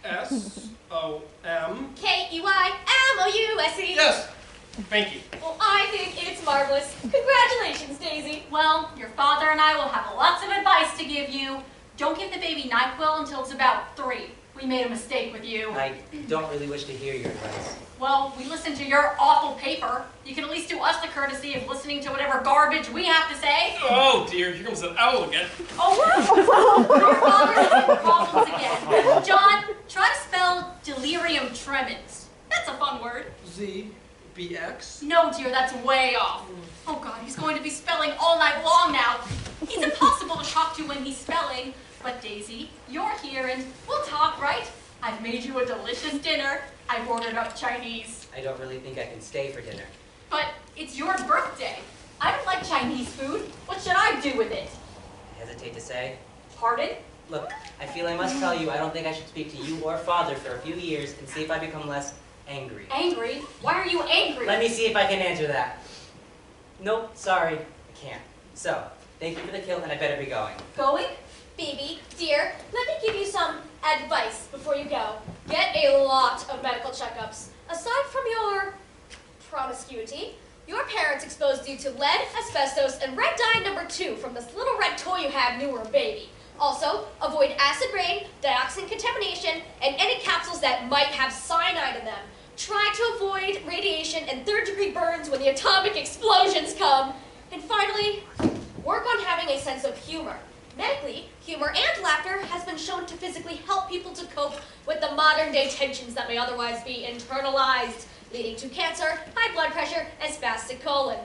Speaker 2: S-O-M?
Speaker 4: K-E-Y-M-O-U-S-E.
Speaker 2: Yes! Thank you.
Speaker 4: Well, I think it's marvelous. Congratulations, Daisy.
Speaker 3: Well, your father and I will have lots of advice to give you. Don't give the baby NyQuil until it's about 3. We made a mistake with you.
Speaker 10: I don't really wish to hear your advice.
Speaker 3: Well, we listened to your awful paper. You can at least do us the courtesy of listening to whatever garbage we have to say.
Speaker 2: Oh dear, here comes an owl again.
Speaker 3: Oh, your father's having problems again. John, try to spell delirium tremens. That's a fun word.
Speaker 2: Z-B-X?
Speaker 3: No, dear, that's way off. Oh, God, he's going to be spelling all night long now. He's impossible to talk to when he's spelling. But, Daisy, you're here and we'll talk, right? I've made you a delicious dinner. I've ordered up Chinese.
Speaker 10: I don't really think I can stay for dinner.
Speaker 3: But it's your birthday. I don't like Chinese food. What should I do with it?
Speaker 10: I hesitate to say.
Speaker 3: Pardon?
Speaker 10: Look, I feel I must tell you I don't think I should speak to you or father for a few years and see if I become less angry.
Speaker 3: Angry? Why are you angry?
Speaker 10: Let me see if I can answer that. Nope, sorry, I can't. So, thank you for the kilt and I better be going.
Speaker 3: Going?
Speaker 4: Baby, dear, let me give you some advice before you go. Get a lot of medical checkups. Aside from your promiscuity, your parents exposed you to lead, asbestos, and red dye number 2 from this little red toy you had when you were a baby. Also, avoid acid rain, dioxin contamination, and any capsules that might have cyanide in them. Try to avoid radiation and third-degree burns when the atomic explosions come. And finally, work on having a sense of humor. Medically, humor and laughter has been shown to physically help people to cope with the modern-day tensions that may otherwise be internalized, leading to cancer, high blood pressure, and spastic colon.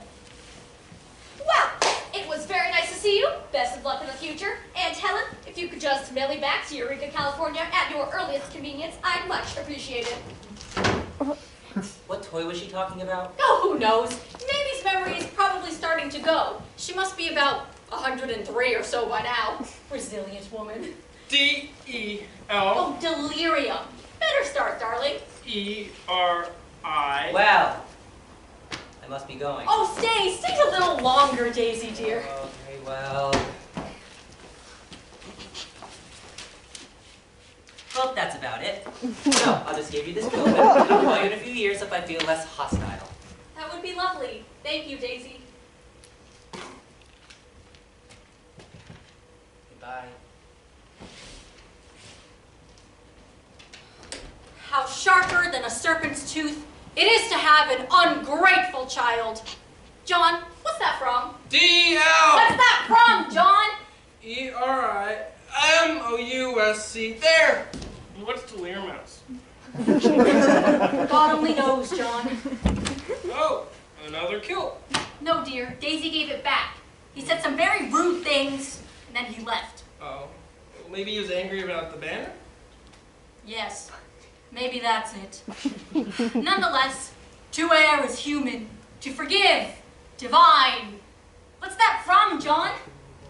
Speaker 4: Well, it was very nice to see you. Best of luck in the future. And Helen, if you could just mail me back to Eureka, California at your earliest convenience, I'd much appreciate it.
Speaker 10: What toy was she talking about?
Speaker 3: Oh, who knows? Nanny's memory is probably starting to go. She must be about 103 or so by now. Resilient woman.
Speaker 2: D-E-L-E-R-I.
Speaker 3: Oh, delirium. Better start, darling.
Speaker 10: Well, I must be going.
Speaker 3: Oh, stay a little longer, Daisy dear.
Speaker 10: Okay, well. Well, that's about it. So, I'll just give you this coat. I'll call you in a few years if I feel less hostile.
Speaker 3: That would be lovely. Thank you, Daisy.
Speaker 10: Goodbye.
Speaker 3: How sharper than a serpent's tooth it is to have an ungrateful child. John, what's that from?
Speaker 2: D-L.
Speaker 3: What's that from, John?
Speaker 2: E-R-I-M-O-U-S-C. There. What's delirium mouse?
Speaker 3: God only knows, John.
Speaker 2: Oh, another kill.
Speaker 3: No, dear, Daisy gave it back. He said some very rude things, and then he left.
Speaker 2: Oh. Maybe he was angry about the banner?
Speaker 3: Yes, maybe that's it. Nonetheless, to err is human, to forgive, divine. What's that from, John?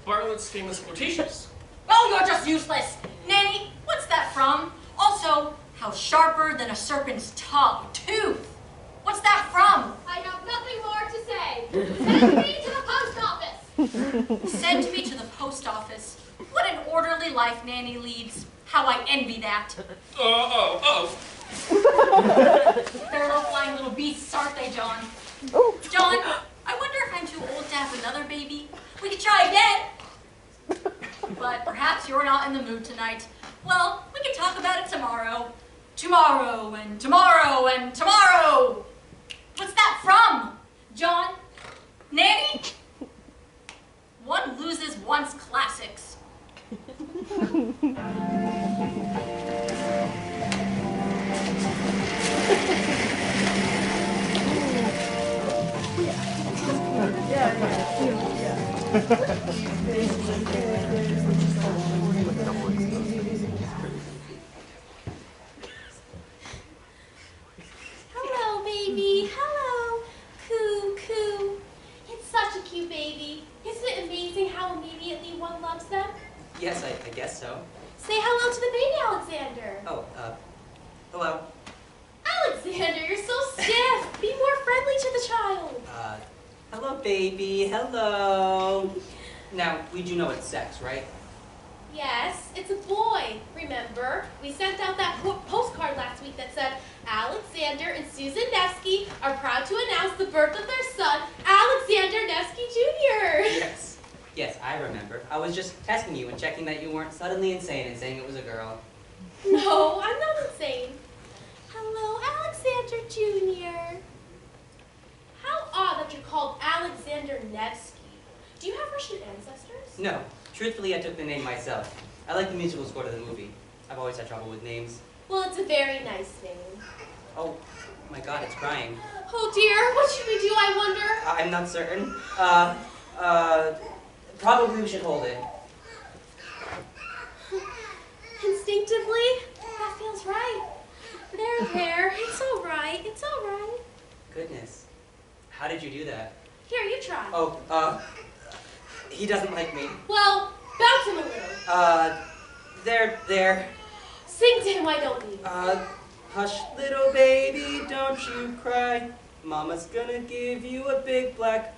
Speaker 2: Bartlett's famous quotations.
Speaker 3: Oh, you're just useless. Nanny, what's that from? Also, how sharper than a serpent's tooth. What's that from?
Speaker 4: I have nothing more to say. Send me to the post office.
Speaker 3: Send me to the post office. What an orderly life Nanny leads. How I envy that. They're low-flying little beasts, aren't they, John? John, I wonder if I'm too old to have another baby. We could try again. But perhaps you're not in the mood tonight. Well, we can talk about it tomorrow. Tomorrow and tomorrow and tomorrow. What's that from? John? Nanny? One loses one's classics.
Speaker 5: Hello, baby. Hello. Coo, coo. It's such a cute baby. Isn't it amazing how immediately one loves them?
Speaker 10: Yes, I guess so.
Speaker 5: Say hello to the baby, Alexander.
Speaker 10: Oh, hello.
Speaker 5: Alexander, you're so stiff. Be more friendly to the child.
Speaker 10: Hello, baby. Hello. Now, we do know it's sex, right?
Speaker 5: Yes, it's a boy. Remember, we sent out that postcard last week that said, Alexander and Susan Nevsky are proud to announce the birth of their son, Alexander Nevsky Jr.
Speaker 10: Yes, I remember. I was just testing you and checking that you weren't suddenly insane and saying it was a girl.
Speaker 5: No, I'm not insane. Hello, Alexander Jr. How odd that you're called Alexander Nevsky. Do you have Russian ancestors?
Speaker 10: No. Truthfully, I took the name myself. I like the musical score to the movie. I've always had trouble with names.
Speaker 5: Well, it's a very nice name.
Speaker 10: Oh, my God, it's crying.
Speaker 5: Oh dear, what should we do, I wonder?
Speaker 10: I'm not certain. Probably we should hold it.
Speaker 5: Instinctively, that feels right. There, it's all right, it's all right.
Speaker 10: Goodness. How did you do that?
Speaker 5: Here, you try.
Speaker 10: Oh, he doesn't like me.
Speaker 5: Well, bounce him a little.
Speaker 10: There.
Speaker 5: Sing to him, why don't you?
Speaker 10: Hush, little baby, don't you cry. Mama's gonna give you a big black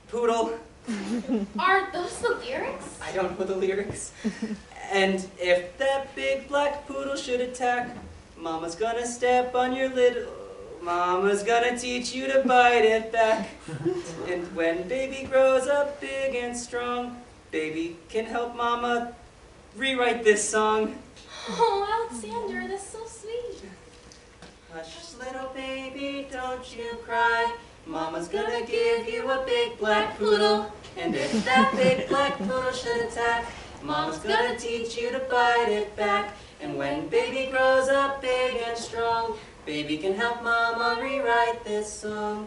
Speaker 10: poodle.
Speaker 5: Are those the lyrics?
Speaker 10: I don't know the lyrics. And if that big black poodle should attack, Mama's gonna step on your little... Mama's gonna teach you to bite it back. And when baby grows up big and strong, baby can help Mama rewrite this song.
Speaker 5: Oh, Alexander, that's so sweet.
Speaker 10: Hush, little baby, don't you cry. Mama's gonna give you a big black poodle. And if that big black poodle should attack, Mama's gonna teach you to bite it back. And when baby grows up big and strong, baby can help Mama rewrite this song.